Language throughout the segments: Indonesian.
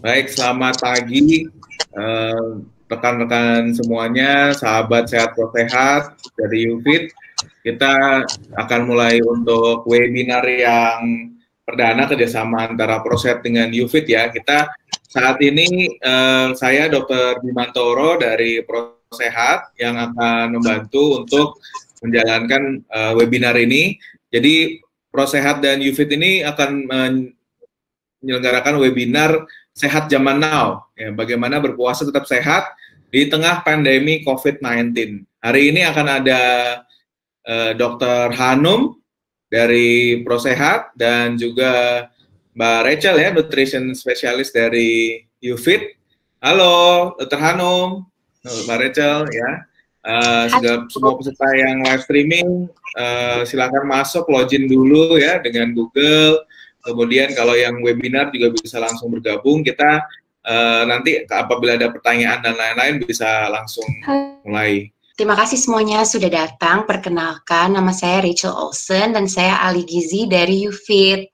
Baik, selamat pagi rekan-rekan semuanya, sahabat sehat pro sehat dari UFIT. Kita akan mulai untuk webinar yang perdana kerjasama antara Proset dengan UFIT ya. Kita saat ini saya Dr. Bimantoro dari Prosehat yang akan membantu untuk menjalankan webinar ini. Jadi Prosehat dan UFIT ini akan menyelenggarakan webinar Sehat Zaman Now, ya, bagaimana berpuasa tetap sehat di tengah pandemi COVID-19. Hari ini akan ada Dr. Hanum dari Prosehat dan juga Mbak Rachel ya, nutrition specialist dari UFIT. Halo, Dr. Hanum, Mbak Rachel ya. Semua peserta yang live streaming silakan masuk login dulu ya dengan Google. Kemudian kalau yang webinar juga bisa langsung bergabung. Kita nanti apabila ada pertanyaan dan lain-lain bisa langsung mulai. Terima kasih semuanya sudah datang. Perkenalkan, nama saya Rachel Olsen dan saya ahli gizi dari UFIT.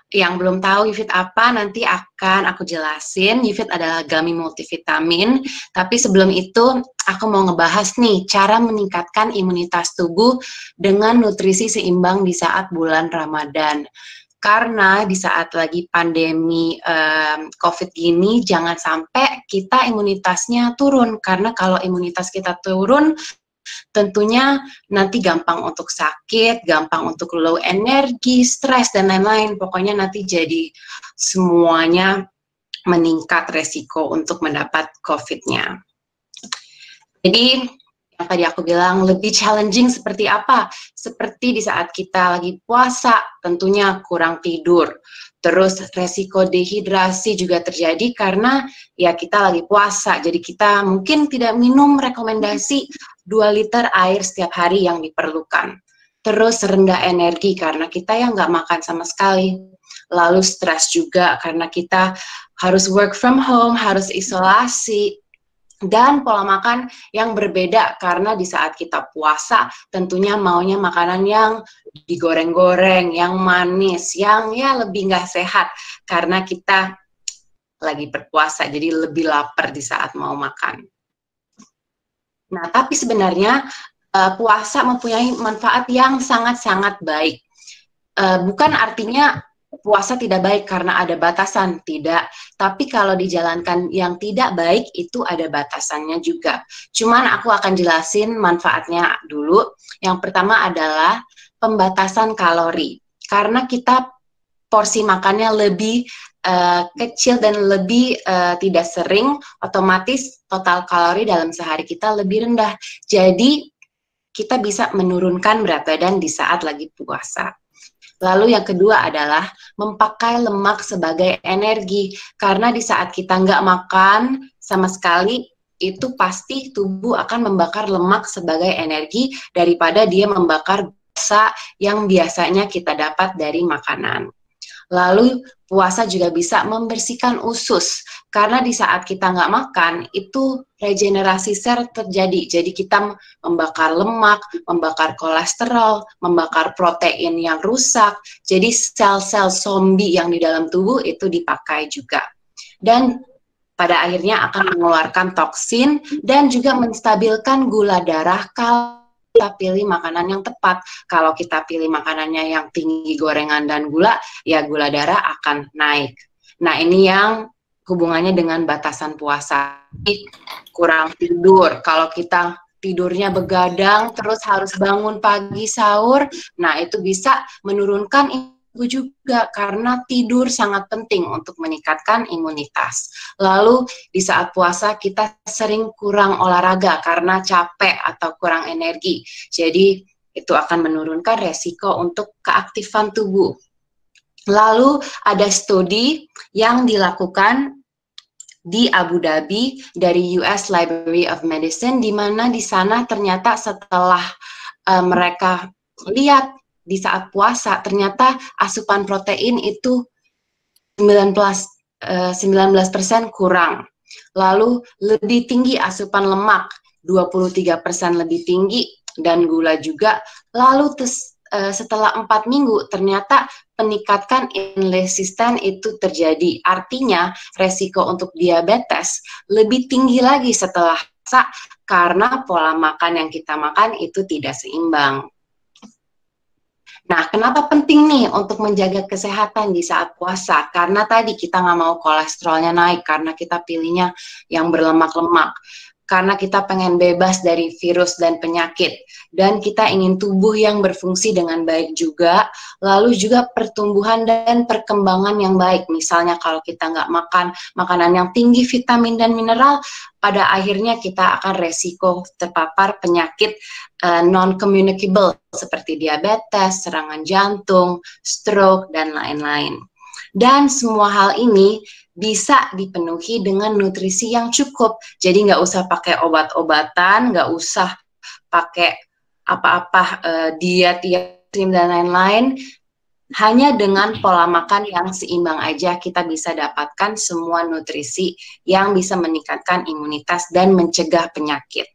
Yang belum tahu UFIT apa, nanti akan aku jelasin. UFIT adalah gummy multivitamin. Tapi sebelum itu, aku mau ngebahas nih cara meningkatkan imunitas tubuh dengan nutrisi seimbang di saat bulan Ramadan. Karena di saat lagi pandemi COVID gini, jangan sampai kita imunitasnya turun. Karena kalau imunitas kita turun, tentunya nanti gampang untuk sakit, gampang untuk low energi, stres, dan lain-lain. Pokoknya nanti jadi semuanya meningkat resiko untuk mendapat COVID-nya. Jadi, yang tadi aku bilang lebih challenging seperti apa? Seperti di saat kita lagi puasa, tentunya kurang tidur. Terus resiko dehidrasi juga terjadi karena ya kita lagi puasa. Jadi kita mungkin tidak minum rekomendasi 2 liter air setiap hari yang diperlukan. Terus rendah energi karena kita yang nggak makan sama sekali. Lalu stres juga karena kita harus work from home, harus isolasi. Dan pola makan yang berbeda karena di saat kita puasa tentunya maunya makanan yang digoreng-goreng, yang manis, yang ya lebih nggak sehat karena kita lagi berpuasa jadi lebih lapar di saat mau makan. Nah, tapi sebenarnya puasa mempunyai manfaat yang sangat-sangat baik. Bukan artinya puasa tidak baik karena ada batasan, tidak. Tapi kalau dijalankan yang tidak baik, itu ada batasannya juga. Cuman aku akan jelasin manfaatnya dulu. Yang pertama adalah pembatasan kalori. Karena kita porsi makannya lebih kecil dan lebih tidak sering, otomatis total kalori dalam sehari kita lebih rendah. Jadi, kita bisa menurunkan berat badan di saat lagi puasa. Lalu yang kedua adalah memakai lemak sebagai energi. Karena di saat kita nggak makan sama sekali, itu pasti tubuh akan membakar lemak sebagai energi daripada dia membakar gula yang biasanya kita dapat dari makanan. Lalu puasa juga bisa membersihkan usus. Karena di saat kita nggak makan, itu regenerasi sel terjadi. Jadi kita membakar lemak, membakar kolesterol, membakar protein yang rusak. Jadi sel-sel zombie yang di dalam tubuh itu dipakai juga. Dan pada akhirnya akan mengeluarkan toksin dan juga menstabilkan gula darah kalau kita pilih makanan yang tepat. Kalau kita pilih makanannya yang tinggi gorengan dan gula, ya gula darah akan naik. Nah, ini yang hubungannya dengan batasan puasa. Kurang tidur, kalau kita tidurnya begadang, terus harus bangun pagi sahur, nah itu bisa menurunkan juga karena tidur sangat penting untuk meningkatkan imunitas. Lalu di saat puasa kita sering kurang olahraga karena capek atau kurang energi. Jadi itu akan menurunkan resiko untuk keaktifan tubuh. Lalu ada studi yang dilakukan di Abu Dhabi dari US Library of Medicine, di mana di sana ternyata setelah mereka lihat di saat puasa, ternyata asupan protein itu 19% kurang. Lalu lebih tinggi asupan lemak, 23% lebih tinggi, dan gula juga. Lalu setelah 4 minggu ternyata peningkatan insulin resisten itu terjadi. Artinya resiko untuk diabetes lebih tinggi lagi setelah puasa karena pola makan yang kita makan itu tidak seimbang. Nah, kenapa penting nih untuk menjaga kesehatan di saat puasa? Karena tadi kita nggak mau kolesterolnya naik, karena kita pilihnya yang berlemak-lemak. Karena kita pengen bebas dari virus dan penyakit. Dan kita ingin tubuh yang berfungsi dengan baik juga, lalu juga pertumbuhan dan perkembangan yang baik. Misalnya kalau kita nggak makan makanan yang tinggi vitamin dan mineral, pada akhirnya kita akan resiko terpapar penyakit non-communicable seperti diabetes, serangan jantung, stroke, dan lain-lain. Dan semua hal ini bisa dipenuhi dengan nutrisi yang cukup. Jadi nggak usah pakai obat-obatan, nggak usah pakai apa-apa diet dan lain-lain. Hanya dengan pola makan yang seimbang aja kita bisa dapatkan semua nutrisi yang bisa meningkatkan imunitas dan mencegah penyakit.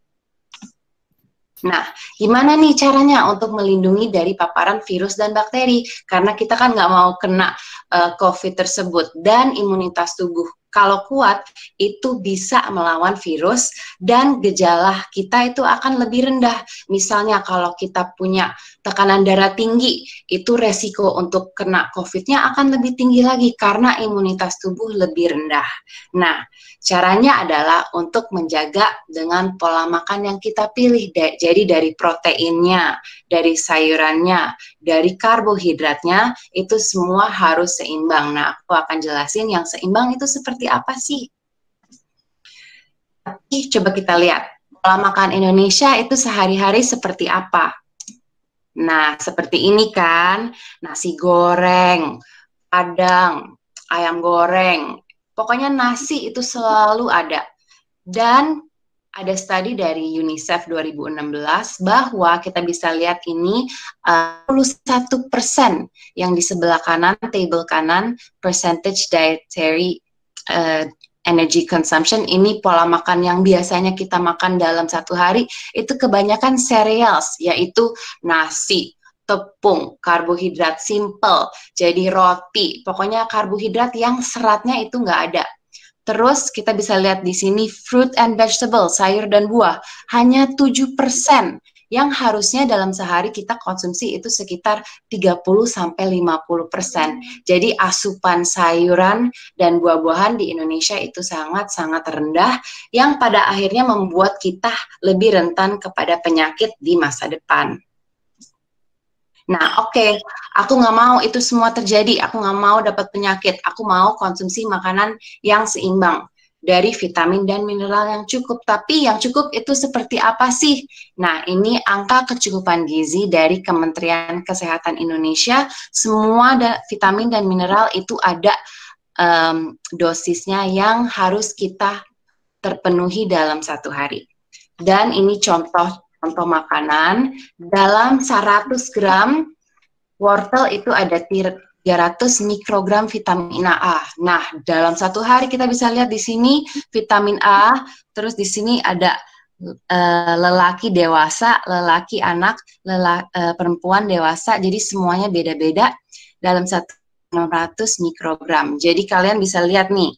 Nah, gimana nih caranya untuk melindungi dari paparan virus dan bakteri? Karena kita kan nggak mau kena COVID tersebut, dan imunitas tubuh kalau kuat itu bisa melawan virus dan gejala kita itu akan lebih rendah. Misalnya kalau kita punya tekanan darah tinggi, itu resiko untuk kena COVID-nya akan lebih tinggi lagi karena imunitas tubuh lebih rendah. Nah, caranya adalah untuk menjaga dengan pola makan yang kita pilih. Jadi dari proteinnya, dari sayurannya, dari karbohidratnya, itu semua harus seimbang. Nah, aku akan jelasin yang seimbang itu seperti apa sih. Tapi coba kita lihat, pola makan Indonesia itu sehari-hari seperti apa. Nah, seperti ini kan, nasi goreng, padang, ayam goreng, pokoknya nasi itu selalu ada. Dan ada studi dari UNICEF 2016 bahwa kita bisa lihat ini 41% yang di sebelah kanan, table kanan, percentage dietary energy consumption, ini pola makan yang biasanya kita makan dalam satu hari, itu kebanyakan cereals, yaitu nasi, tepung, karbohidrat simple, jadi roti, pokoknya karbohidrat yang seratnya itu nggak ada. Terus kita bisa lihat di sini fruit and vegetable, sayur dan buah, hanya 7% yang harusnya dalam sehari kita konsumsi itu sekitar 30-50%. Jadi asupan sayuran dan buah-buahan di Indonesia itu sangat-sangat rendah, yang pada akhirnya membuat kita lebih rentan kepada penyakit di masa depan. Nah, oke, aku nggak mau itu semua terjadi, aku nggak mau dapat penyakit, aku mau konsumsi makanan yang seimbang, dari vitamin dan mineral yang cukup. Tapi yang cukup itu seperti apa sih? Nah, ini angka kecukupan gizi dari Kementerian Kesehatan Indonesia, semua vitamin dan mineral itu ada dosisnya yang harus kita terpenuhi dalam satu hari. Dan ini contoh makanan, dalam 100 gram wortel itu ada 300 mikrogram vitamin A. Nah, dalam satu hari kita bisa lihat di sini vitamin A, terus di sini ada lelaki dewasa, lelaki anak, perempuan dewasa, jadi semuanya beda-beda dalam 600 mikrogram. Jadi kalian bisa lihat nih,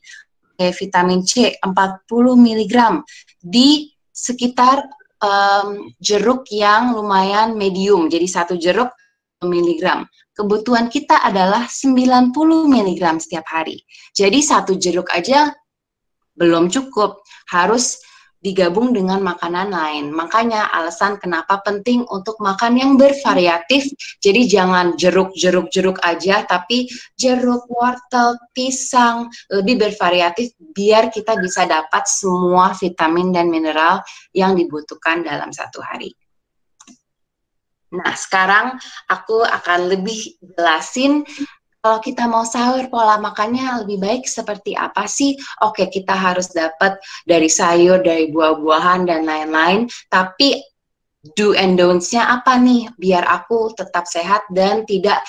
vitamin C 40 mg di sekitar jeruk yang lumayan medium, jadi 1 jeruk miligram. Kebutuhan kita adalah 90 mg setiap hari. Jadi 1 jeruk aja belum cukup, harus digabung dengan makanan lain. Makanya alasan kenapa penting untuk makan yang bervariatif. Jadi jangan jeruk aja, tapi jeruk, wortel, pisang, lebih bervariatif biar kita bisa dapat semua vitamin dan mineral yang dibutuhkan dalam satu hari. Nah, sekarang aku akan lebih jelasin kalau kita mau sahur, pola makannya lebih baik seperti apa sih? Oke, kita harus dapat dari sayur, dari buah-buahan, dan lain-lain. Tapi do and don'ts-nya apa nih? Biar aku tetap sehat dan tidak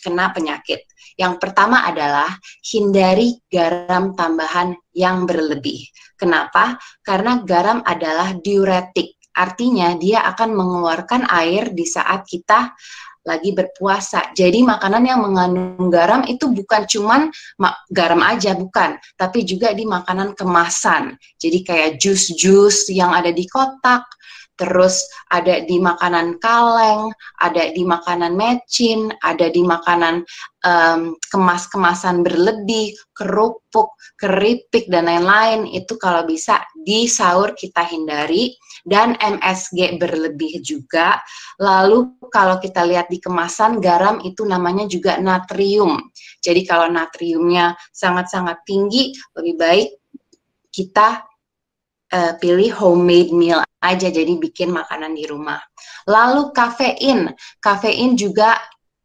kena penyakit. Yang pertama adalah hindari garam tambahan yang berlebih. Kenapa? Karena garam adalah diuretik. artinya dia akan mengeluarkan air di saat kita lagi berpuasa. Jadi makanan yang mengandung garam itu bukan cuman garam aja, bukan, tapi juga di makanan kemasan. Jadi kayak jus-jus yang ada di kotak, terus ada di makanan kaleng, ada di makanan mecin, ada di makanan kemas-kemasan berlebih, kerupuk, keripik, dan lain-lain. Itu kalau bisa di sahur kita hindari. Dan MSG berlebih juga. Lalu kalau kita lihat di kemasan, garam itu namanya juga natrium. Jadi kalau natriumnya sangat-sangat tinggi, lebih baik kita pilih homemade meal aja, jadi bikin makanan di rumah. Lalu kafein juga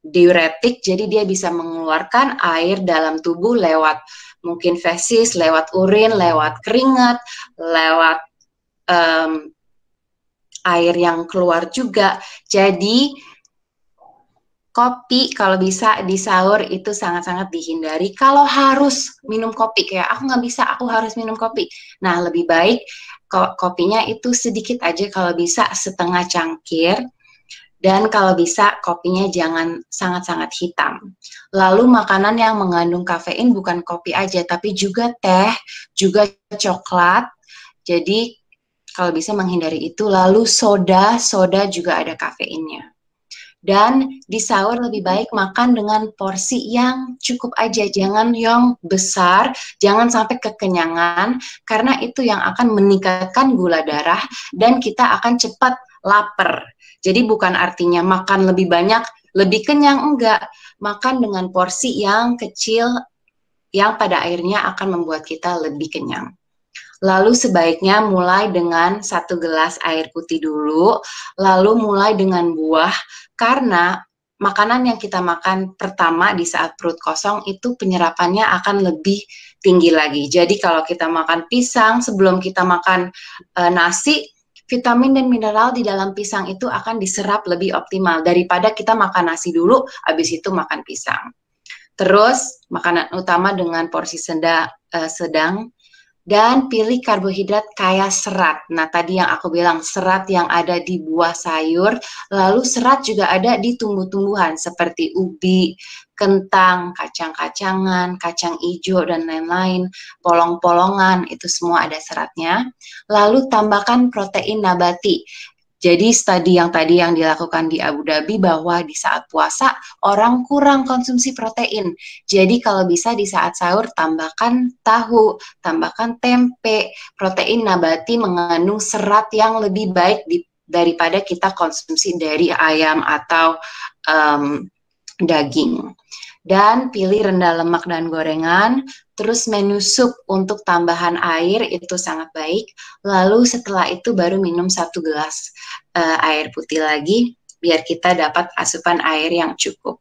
diuretik, jadi dia bisa mengeluarkan air dalam tubuh lewat mungkin fesis, lewat urin, lewat keringat, lewat air yang keluar juga. Jadi kopi kalau bisa di sahur itu sangat-sangat dihindari. Kalau harus minum kopi, kayak aku nggak bisa, aku harus minum kopi. Nah, lebih baik kopinya itu sedikit aja, kalau bisa setengah cangkir. Dan kalau bisa kopinya jangan sangat-sangat hitam. Lalu makanan yang mengandung kafein bukan kopi aja, tapi juga teh, juga coklat. Jadi kalau bisa menghindari itu. Lalu soda juga ada kafeinnya. Dan di sahur lebih baik makan dengan porsi yang cukup aja, jangan yang besar, jangan sampai kekenyangan, karena itu yang akan meningkatkan gula darah dan kita akan cepat lapar. Jadi bukan artinya makan lebih banyak, lebih kenyang, enggak. Makan dengan porsi yang kecil, yang pada akhirnya akan membuat kita lebih kenyang. Lalu sebaiknya mulai dengan 1 gelas air putih dulu, lalu mulai dengan buah, karena makanan yang kita makan pertama di saat perut kosong itu penyerapannya akan lebih tinggi lagi. Jadi kalau kita makan pisang sebelum kita makan nasi, vitamin dan mineral di dalam pisang itu akan diserap lebih optimal daripada kita makan nasi dulu, habis itu makan pisang. Terus makanan utama dengan porsi sedang, dan pilih karbohidrat kaya serat. Nah, tadi yang aku bilang, serat yang ada di buah sayur, lalu serat juga ada di tumbuh-tumbuhan seperti ubi, kentang, kacang-kacangan, kacang hijau, dan lain-lain, polong-polongan, itu semua ada seratnya. Lalu tambahkan protein nabati. Jadi studi yang tadi yang dilakukan di Abu Dhabi bahwa di saat puasa orang kurang konsumsi protein. Jadi kalau bisa di saat sahur tambahkan tahu, tambahkan tempe. Protein nabati mengandung serat yang lebih baik daripada kita konsumsi dari ayam atau daging. Dan pilih rendah lemak dan gorengan. Terus menu sup untuk tambahan air itu sangat baik. Lalu setelah itu baru minum 1 gelas air putih lagi, biar kita dapat asupan air yang cukup.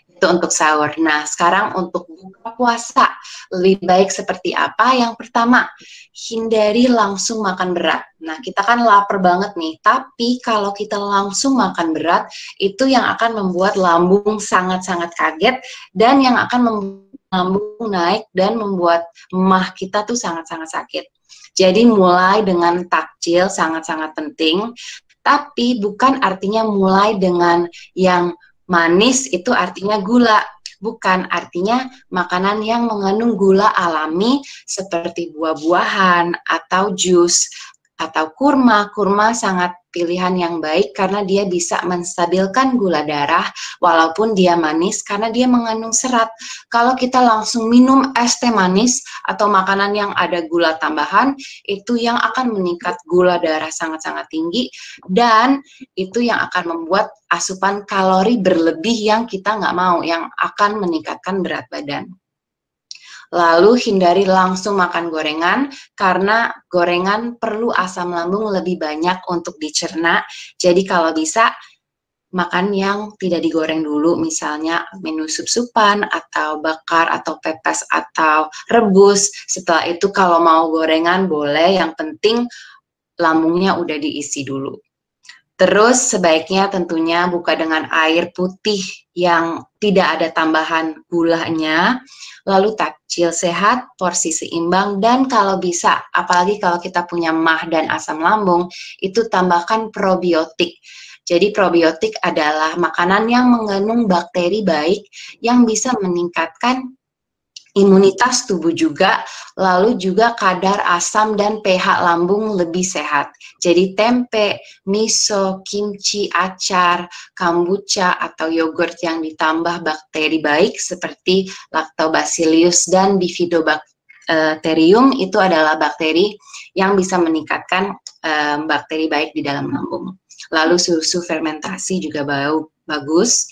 Itu untuk sahur. Nah, sekarang untuk buka puasa, lebih baik seperti apa? Yang pertama, hindari langsung makan berat. Nah, kita kan lapar banget nih, tapi kalau kita langsung makan berat, itu yang akan membuat lambung sangat-sangat kaget, dan yang akan membuat lambung naik dan membuat emah kita tuh sangat-sangat sakit. Jadi mulai dengan takjil sangat-sangat penting, tapi bukan artinya mulai dengan yang manis itu artinya gula. Bukan, artinya makanan yang mengandung gula alami seperti buah-buahan atau jus atau kurma. Kurma sangat pilihan yang baik karena dia bisa menstabilkan gula darah walaupun dia manis karena dia mengandung serat. Kalau kita langsung minum es teh manis atau makanan yang ada gula tambahan, itu yang akan meningkat gula darah sangat-sangat tinggi dan itu yang akan membuat asupan kalori berlebih yang kita nggak mau, yang akan meningkatkan berat badan. Lalu hindari langsung makan gorengan karena gorengan perlu asam lambung lebih banyak untuk dicerna. Jadi kalau bisa makan yang tidak digoreng dulu, misalnya menu sup-supan atau bakar atau pepes atau rebus. Setelah itu kalau mau gorengan boleh, yang penting lambungnya udah diisi dulu. Terus sebaiknya tentunya buka dengan air putih yang tidak ada tambahan gulanya, lalu takjil sehat, porsi seimbang, dan kalau bisa, apalagi kalau kita punya MAH dan asam lambung, itu tambahkan probiotik. Jadi probiotik adalah makanan yang mengandung bakteri baik yang bisa meningkatkan imunitas tubuh juga, lalu juga kadar asam dan pH lambung lebih sehat. Jadi tempe, miso, kimchi, acar, kombucha, atau yogurt yang ditambah bakteri baik seperti Lactobacillus dan Bifidobacterium itu adalah bakteri yang bisa meningkatkan bakteri baik di dalam lambung. Lalu susu fermentasi juga bagus.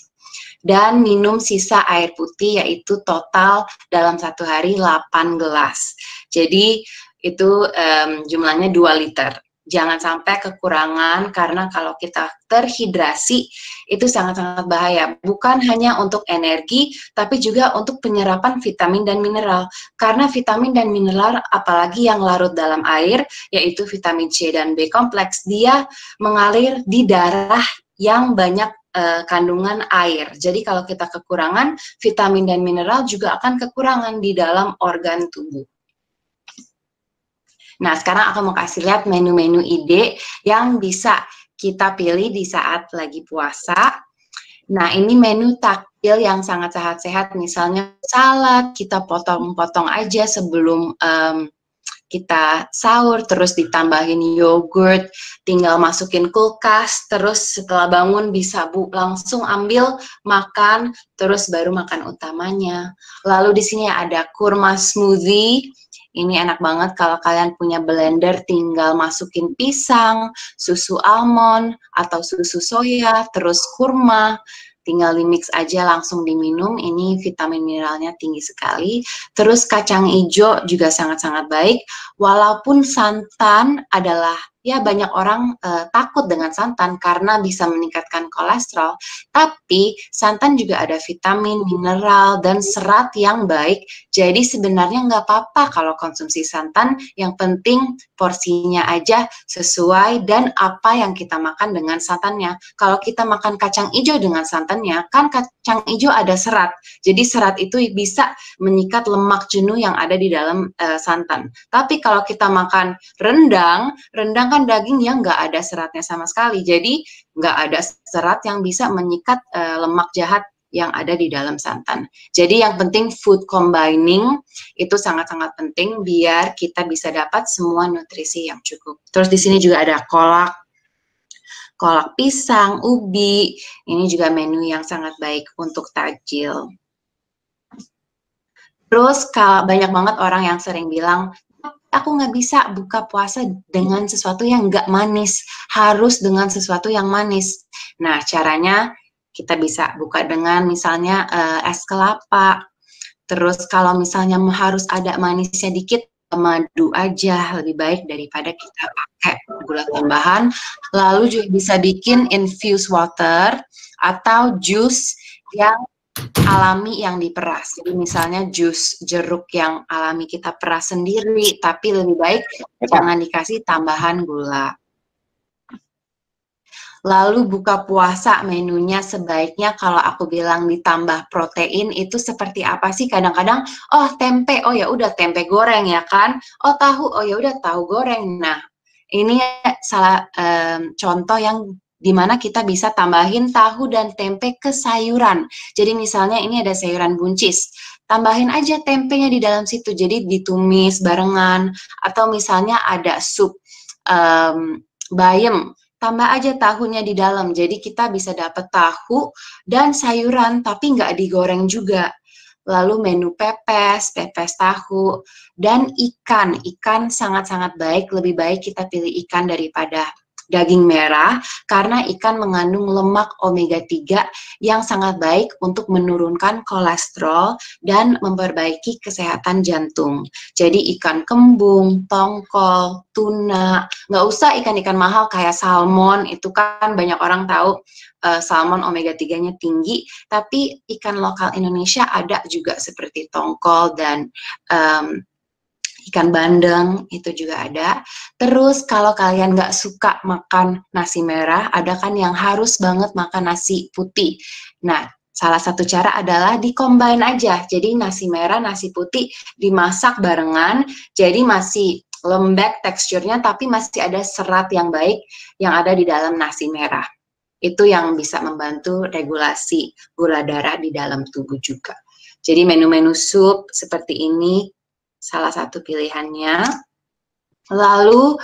Dan minum sisa air putih yaitu total dalam satu hari 8 gelas. Jadi itu jumlahnya 2 liter. Jangan sampai kekurangan karena kalau kita terhidrasi itu sangat-sangat bahaya. Bukan hanya untuk energi tapi juga untuk penyerapan vitamin dan mineral. Karena vitamin dan mineral apalagi yang larut dalam air yaitu vitamin C dan B kompleks, dia mengalir di darah yang banyak kandungan air. Jadi kalau kita kekurangan vitamin dan mineral juga akan kekurangan di dalam organ tubuh. Nah, sekarang aku mau kasih lihat menu-menu ide yang bisa kita pilih di saat lagi puasa. Nah, ini menu takjil yang sangat sehat-sehat. Misalnya salad, kita potong-potong aja sebelum kita sahur, terus ditambahin yogurt, tinggal masukin kulkas, terus setelah bangun bisa langsung ambil, makan, terus baru makan utamanya. Lalu di sini ada kurma smoothie. Ini enak banget kalau kalian punya blender, tinggal masukin pisang, susu almond, atau susu soya, terus kurma. Tinggal di-mix aja langsung diminum, ini vitamin mineralnya tinggi sekali. Terus kacang hijau juga sangat-sangat baik, walaupun santan adalah, ya banyak orang takut dengan santan karena bisa meningkatkan kolesterol, tapi santan juga ada vitamin, mineral, dan serat yang baik, jadi sebenarnya nggak apa-apa kalau konsumsi santan, yang penting porsinya aja sesuai dan apa yang kita makan dengan santannya. Kalau kita makan kacang hijau dengan santannya, kan kacang hijau ada serat, jadi serat itu bisa menyikat lemak jenuh yang ada di dalam santan. Tapi kalau kita makan rendang kan daging yang nggak ada seratnya sama sekali, jadi nggak ada serat yang bisa menyikat lemak jahat yang ada di dalam santan. Jadi yang penting food combining itu sangat-sangat penting biar kita bisa dapat semua nutrisi yang cukup. Terus di sini juga ada kolak pisang, ubi, ini juga menu yang sangat baik untuk takjil. Terus banyak banget orang yang sering bilang, aku nggak bisa buka puasa dengan sesuatu yang nggak manis, harus dengan sesuatu yang manis. Nah, caranya kita bisa buka dengan misalnya es kelapa. Terus kalau misalnya harus ada manisnya dikit, madu aja lebih baik daripada kita pakai gula tambahan. Lalu juga bisa bikin infused water atau jus yang alami yang diperas. Jadi misalnya jus jeruk yang alami kita peras sendiri, tapi lebih baik jangan dikasih tambahan gula. Lalu buka puasa menunya sebaiknya kalau aku bilang ditambah protein itu seperti apa sih? Kadang-kadang oh tempe, oh ya udah tempe goreng ya kan? Oh tahu, oh ya udah tahu goreng. Nah, ini salah contoh yang dimana kita bisa tambahin tahu dan tempe ke sayuran. Jadi misalnya ini ada sayuran buncis, tambahin aja tempenya di dalam situ. Jadi ditumis barengan, atau misalnya ada sup bayam, tambah aja tahunya di dalam. Jadi kita bisa dapat tahu dan sayuran, tapi nggak digoreng juga. Lalu menu pepes tahu, dan ikan. Ikan sangat-sangat baik, lebih baik kita pilih ikan daripada daging merah, karena ikan mengandung lemak omega 3 yang sangat baik untuk menurunkan kolesterol dan memperbaiki kesehatan jantung. Jadi ikan kembung, tongkol, tuna, nggak usah ikan-ikan mahal kayak salmon, itu kan banyak orang tahu salmon omega 3-nya tinggi, tapi ikan lokal Indonesia ada juga seperti tongkol dan ikan bandeng itu juga ada. Terus kalau kalian nggak suka makan nasi merah, ada kan yang harus banget makan nasi putih. Nah, salah satu cara adalah di-combine aja. Jadi nasi merah, nasi putih dimasak barengan, jadi masih lembek teksturnya, tapi masih ada serat yang baik yang ada di dalam nasi merah. Itu yang bisa membantu regulasi gula darah di dalam tubuh juga. Jadi menu-menu sup seperti ini salah satu pilihannya. Lalu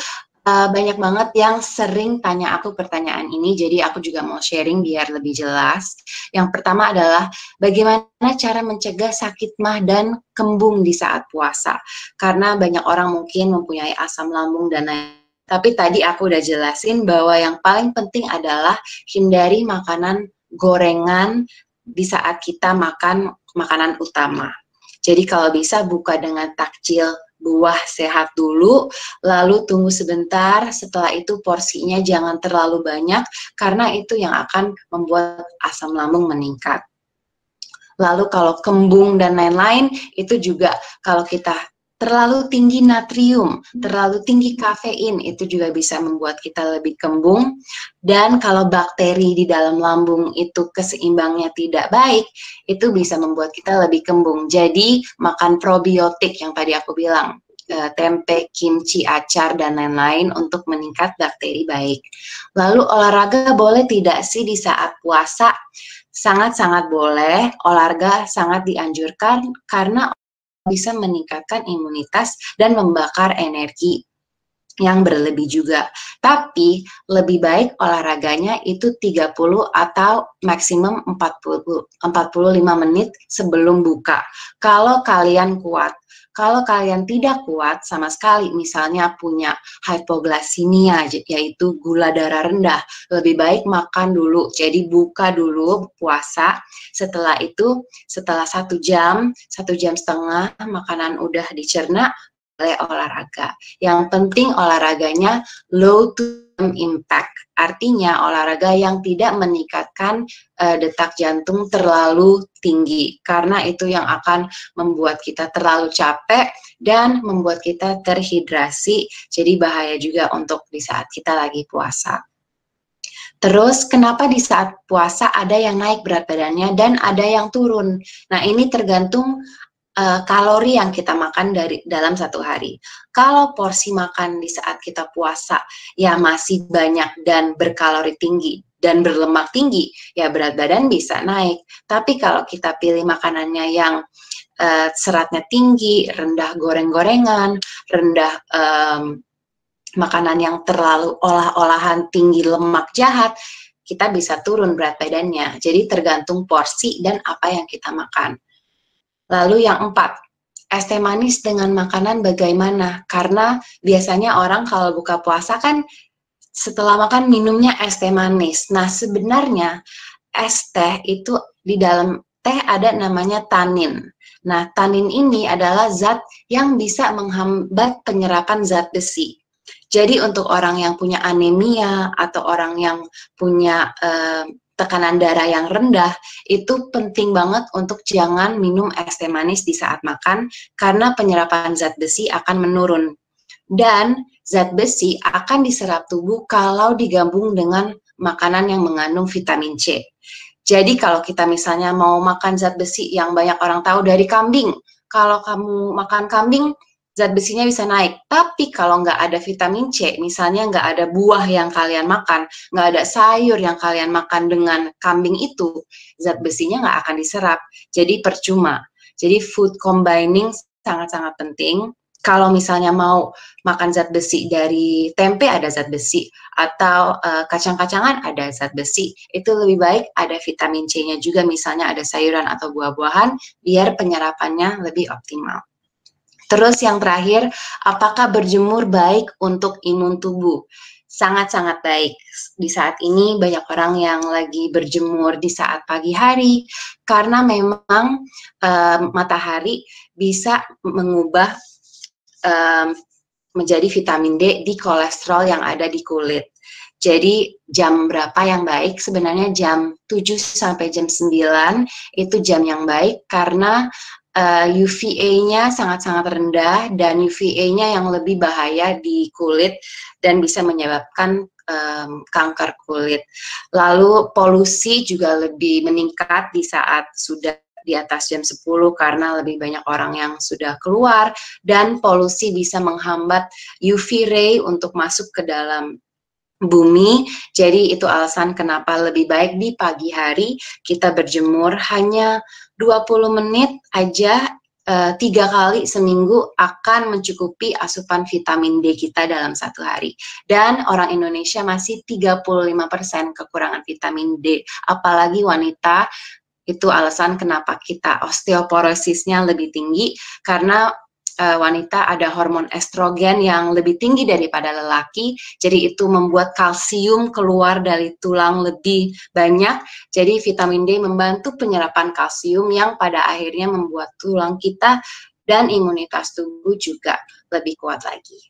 banyak banget yang sering tanya aku pertanyaan ini, jadi aku juga mau sharing biar lebih jelas. Yang pertama adalah bagaimana cara mencegah sakit mah dan kembung di saat puasa. Karena banyak orang mungkin mempunyai asam lambung dan lain-lain. Tapi tadi aku udah jelasin bahwa yang paling penting adalah hindari makanan gorengan di saat kita makan makanan utama. Jadi kalau bisa buka dengan takjil buah sehat dulu, lalu tunggu sebentar, setelah itu porsinya jangan terlalu banyak, karena itu yang akan membuat asam lambung meningkat. Lalu kalau kembung dan lain-lain, itu juga kalau kita terlalu tinggi natrium, terlalu tinggi kafein, itu juga bisa membuat kita lebih kembung. Dan kalau bakteri di dalam lambung itu keseimbangnya tidak baik, itu bisa membuat kita lebih kembung. Jadi makan probiotik yang tadi aku bilang, tempe, kimchi, acar, dan lain-lain untuk meningkat bakteri baik. Lalu olahraga boleh tidak sih di saat puasa? Sangat-sangat boleh, olahraga sangat dianjurkan karena bisa meningkatkan imunitas dan membakar energi yang berlebih juga. Tapi lebih baik olahraganya itu 30 atau maksimum 45 menit sebelum buka. Kalau kalian kuat. Kalau kalian tidak kuat sama sekali, misalnya punya hypoglycemia, yaitu gula darah rendah, lebih baik makan dulu. Jadi buka dulu puasa. Setelah itu, setelah 1 jam, 1,5 jam, makanan udah dicerna, oleh olahraga. Yang penting olahraganya low to impact, artinya olahraga yang tidak meningkatkan detak jantung terlalu tinggi, karena itu yang akan membuat kita terlalu capek dan membuat kita terhidrasi, jadi bahaya juga untuk di saat kita lagi puasa. Terus kenapa di saat puasa ada yang naik berat badannya dan ada yang turun? Nah, ini tergantung kalori yang kita makan dalam 1 hari. Kalau porsi makan di saat kita puasa ya masih banyak dan berkalori tinggi dan berlemak tinggi, ya berat badan bisa naik. Tapi kalau kita pilih makanannya yang seratnya tinggi, rendah goreng-gorengan, rendah makanan yang terlalu olah-olahan, tinggi lemak jahat, kita bisa turun berat badannya. Jadi tergantung porsi dan apa yang kita makan. Lalu yang 4, es teh manis dengan makanan bagaimana? Karena biasanya orang kalau buka puasa kan setelah makan minumnya es teh manis. Nah, sebenarnya es teh itu di dalam teh ada namanya tanin. Nah, tanin ini adalah zat yang bisa menghambat penyerapan zat besi. Jadi untuk orang yang punya anemia atau orang yang punya tekanan darah yang rendah, itu penting banget untuk jangan minum es teh manis di saat makan, karena penyerapan zat besi akan menurun. Dan zat besi akan diserap tubuh kalau digabung dengan makanan yang mengandung vitamin C. Jadi kalau kita misalnya mau makan zat besi yang banyak orang tahu dari kambing, kalau kamu makan kambing, zat besinya bisa naik. Tapi kalau nggak ada vitamin C, misalnya nggak ada buah yang kalian makan, nggak ada sayur yang kalian makan dengan kambing itu, zat besinya nggak akan diserap. Jadi percuma. Jadi food combining sangat-sangat penting. Kalau misalnya mau makan zat besi dari tempe, ada zat besi, atau kacang-kacangan ada zat besi, itu lebih baik ada vitamin C-nya juga, misalnya ada sayuran atau buah-buahan, biar penyerapannya lebih optimal. Terus yang terakhir, apakah berjemur baik untuk imun tubuh? Sangat-sangat baik. Di saat ini banyak orang yang lagi berjemur di saat pagi hari, karena memang matahari bisa mengubah menjadi vitamin D di kolesterol yang ada di kulit. Jadi jam berapa yang baik? Sebenarnya jam 7 sampai jam 9 itu jam yang baik, karena UVA-nya sangat-sangat rendah dan UVA-nya yang lebih bahaya di kulit dan bisa menyebabkan kanker kulit. Lalu polusi juga lebih meningkat di saat sudah di atas jam 10 karena lebih banyak orang yang sudah keluar dan polusi bisa menghambat UV ray untuk masuk ke dalam bumi. Jadi itu alasan kenapa lebih baik di pagi hari kita berjemur hanya 20 menit aja 3 kali seminggu akan mencukupi asupan vitamin D kita dalam satu hari. Dan orang Indonesia masih 35% kekurangan vitamin D, apalagi wanita. Itu alasan kenapa kita osteoporosisnya lebih tinggi, karena wanita ada hormon estrogen yang lebih tinggi daripada lelaki, jadi itu membuat kalsium keluar dari tulang lebih banyak, jadi vitamin D membantu penyerapan kalsium yang pada akhirnya membuat tulang kita dan imunitas tubuh juga lebih kuat lagi.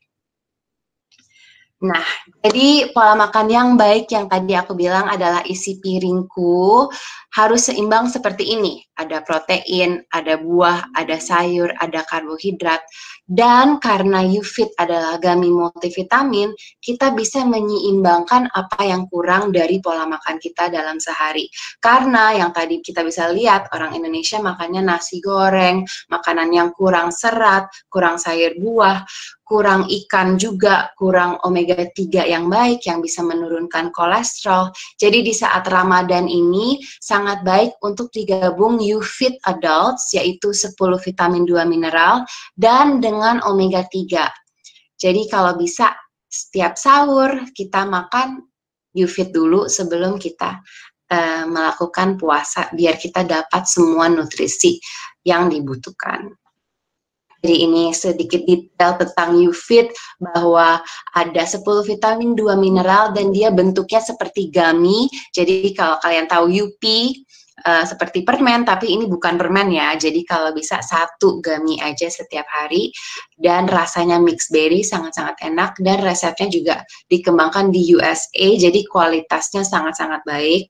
Nah, jadi pola makan yang baik yang tadi aku bilang adalah isi piringku harus seimbang seperti ini. Ada protein, ada buah, ada sayur, ada karbohidrat. Dan karena YouFit adalah gummy multivitamin, kita bisa menyeimbangkan apa yang kurang dari pola makan kita dalam sehari. Karena yang tadi kita bisa lihat, orang Indonesia makannya nasi goreng, makanan yang kurang serat, kurang sayur buah, kurang ikan juga, kurang omega 3 yang baik yang bisa menurunkan kolesterol. Jadi di saat Ramadan ini sangat baik untuk digabung YouFit Adults, yaitu 10 vitamin 2 mineral dan dengan omega 3. Jadi kalau bisa setiap sahur kita makan YouFit dulu sebelum kita melakukan puasa biar kita dapat semua nutrisi yang dibutuhkan. Jadi ini sedikit detail tentang YouFit, bahwa ada 10 vitamin 2 mineral dan dia bentuknya seperti gummy. Jadi kalau kalian tahu Yupi seperti permen, tapi ini bukan permen ya. Jadi kalau bisa satu gummy aja setiap hari, dan rasanya mixed berry sangat-sangat enak, dan resepnya juga dikembangkan di USA, jadi kualitasnya sangat-sangat baik.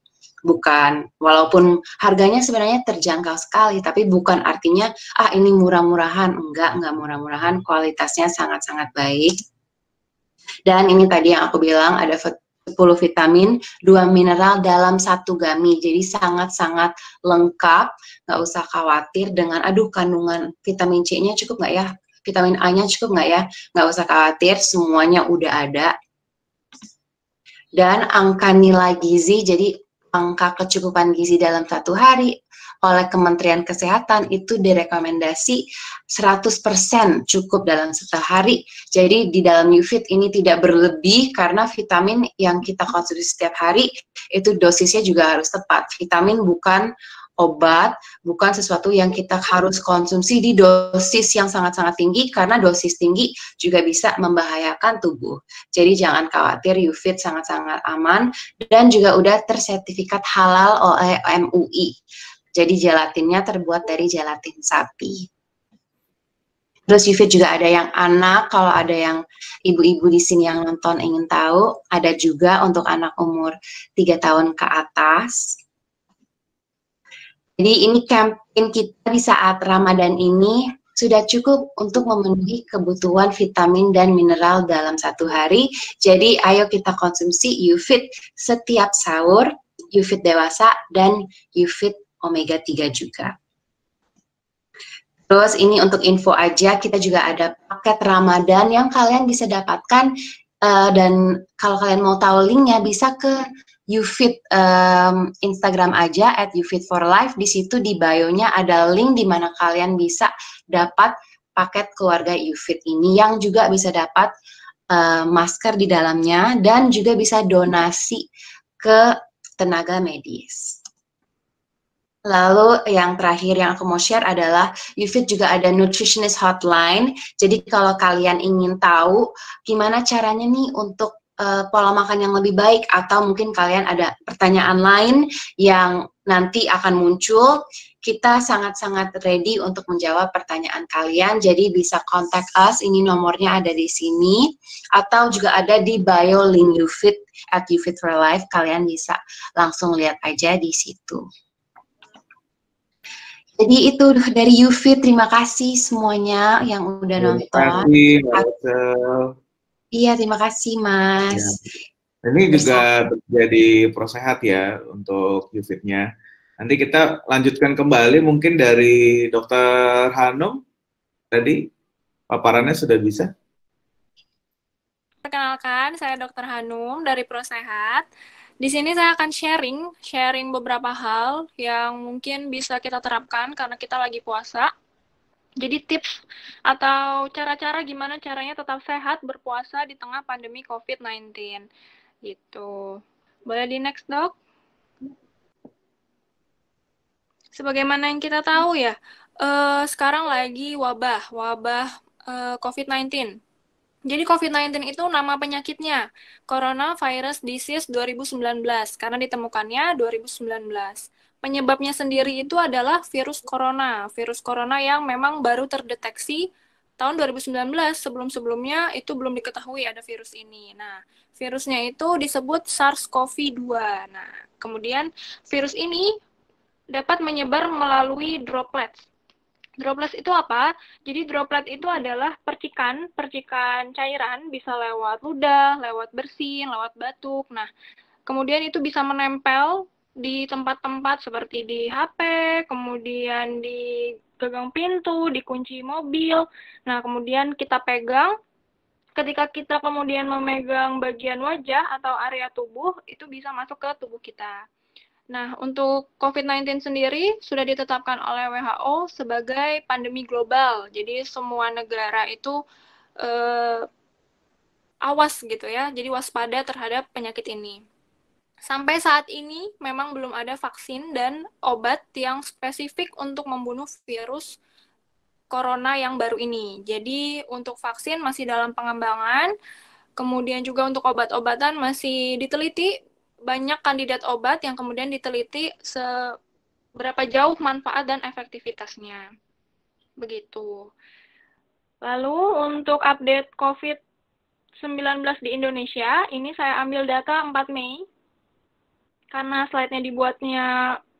Bukan, walaupun harganya sebenarnya terjangkau sekali, tapi bukan artinya ini murah-murahan. Enggak murah-murahan, kualitasnya sangat-sangat baik. Dan ini tadi yang aku bilang ada 10 vitamin, 2 mineral dalam satu gummy, jadi sangat-sangat lengkap. Nggak usah khawatir dengan kandungan vitamin C-nya cukup nggak ya, vitamin A-nya cukup nggak ya, nggak usah khawatir, semuanya udah ada. Dan angka nilai gizi, jadi angka kecukupan gizi dalam satu hari oleh Kementerian Kesehatan itu direkomendasi 100% cukup dalam satu hari. Jadi di dalam YouFit ini tidak berlebih, karena vitamin yang kita konsumsi setiap hari itu dosisnya juga harus tepat. Vitamin bukan obat, bukan sesuatu yang kita harus konsumsi di dosis yang sangat-sangat tinggi, karena dosis tinggi juga bisa membahayakan tubuh. Jadi jangan khawatir, YouFit sangat-sangat aman dan juga udah tersertifikat halal oleh MUI. Jadi gelatinnya terbuat dari gelatin sapi. Terus YouFit juga ada yang anak, kalau ada yang ibu-ibu di sini yang nonton ingin tahu, ada juga untuk anak umur 3 tahun ke atas. Jadi ini campaign kita di saat Ramadan ini sudah cukup untuk memenuhi kebutuhan vitamin dan mineral dalam satu hari. Jadi ayo kita konsumsi YouFit setiap sahur, YouFit dewasa dan YouFit omega 3 juga. Terus ini untuk info aja, kita juga ada paket Ramadan yang kalian bisa dapatkan, dan kalau kalian mau tahu linknya bisa ke YouFit Instagram aja @YouFitForLife. Di situ di bio-nya ada link di mana kalian bisa dapat paket keluarga YouFit ini, yang juga bisa dapat masker di dalamnya dan juga bisa donasi ke tenaga medis. Lalu yang terakhir yang aku mau share adalah YouFit juga ada nutritionist hotline. Jadi kalau kalian ingin tahu gimana caranya nih untuk pola makan yang lebih baik, atau mungkin kalian ada pertanyaan lain yang nanti akan muncul, kita sangat-sangat ready untuk menjawab pertanyaan kalian. Jadi bisa contact us, ini nomornya ada di sini, atau juga ada di bio link YouFit @YouFitForLife. Kalian bisa langsung lihat aja di situ. Jadi itu dari Yufi, terima kasih semuanya yang udah Terima nonton. kasih, Mbak Rachel. Iya, terima kasih Mas. Ya. Ini juga Bersama. jadi prosehat ya untuk UFIT-nya. Nanti kita lanjutkan kembali mungkin dari Dokter Hanum tadi paparannya sudah bisa. Perkenalkan, saya Dr. Hanum dari Prosehat. Di sini saya akan sharing beberapa hal yang mungkin bisa kita terapkan karena kita lagi puasa. Jadi tips atau cara-cara gimana caranya tetap sehat berpuasa di tengah pandemi COVID-19. Gitu. Boleh di next, Dok? Sebagaimana yang kita tahu ya, sekarang lagi wabah COVID-19. Jadi COVID-19 itu nama penyakitnya, Coronavirus Disease 2019, karena ditemukannya 2019. Penyebabnya sendiri itu adalah virus corona yang memang baru terdeteksi tahun 2019, sebelum-sebelumnya itu belum diketahui ada virus ini. Nah, virusnya itu disebut SARS-CoV-2. Nah, kemudian virus ini dapat menyebar melalui droplets. Droplets itu apa? Jadi droplet itu adalah percikan cairan, bisa lewat ludah, lewat bersin, lewat batuk. Nah, kemudian itu bisa menempel di tempat-tempat seperti di HP, kemudian di gagang pintu, di kunci mobil. Nah, kemudian kita pegang, ketika kita kemudian memegang bagian wajah atau area tubuh, itu bisa masuk ke tubuh kita. Nah, untuk COVID-19 sendiri sudah ditetapkan oleh WHO sebagai pandemi global. Jadi semua negara itu awas gitu ya, jadi waspada terhadap penyakit ini. Sampai saat ini memang belum ada vaksin dan obat yang spesifik untuk membunuh virus corona yang baru ini. Jadi untuk vaksin masih dalam pengembangan, kemudian juga untuk obat-obatan masih diteliti, banyak kandidat obat yang kemudian diteliti seberapa jauh manfaat dan efektivitasnya. Begitu. Lalu untuk update COVID-19 di Indonesia, ini saya ambil data 4 Mei, karena slide-nya dibuatnya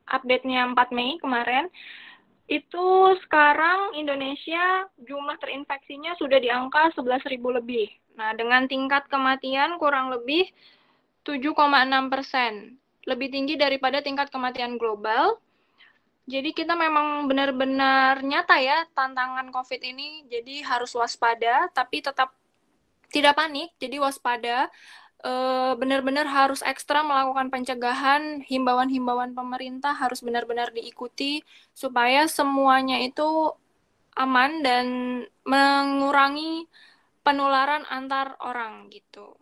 update-nya 4 Mei kemarin. Itu sekarang Indonesia jumlah terinfeksinya sudah di angka 11.000 lebih. Nah, dengan tingkat kematian kurang lebih 7,6%, lebih tinggi daripada tingkat kematian global. Jadi kita memang benar-benar nyata ya tantangan COVID ini, jadi harus waspada, tapi tetap tidak panik, jadi waspada, benar-benar harus ekstra melakukan pencegahan, himbauan-himbauan pemerintah harus benar-benar diikuti, supaya semuanya itu aman dan mengurangi penularan antar orang gitu.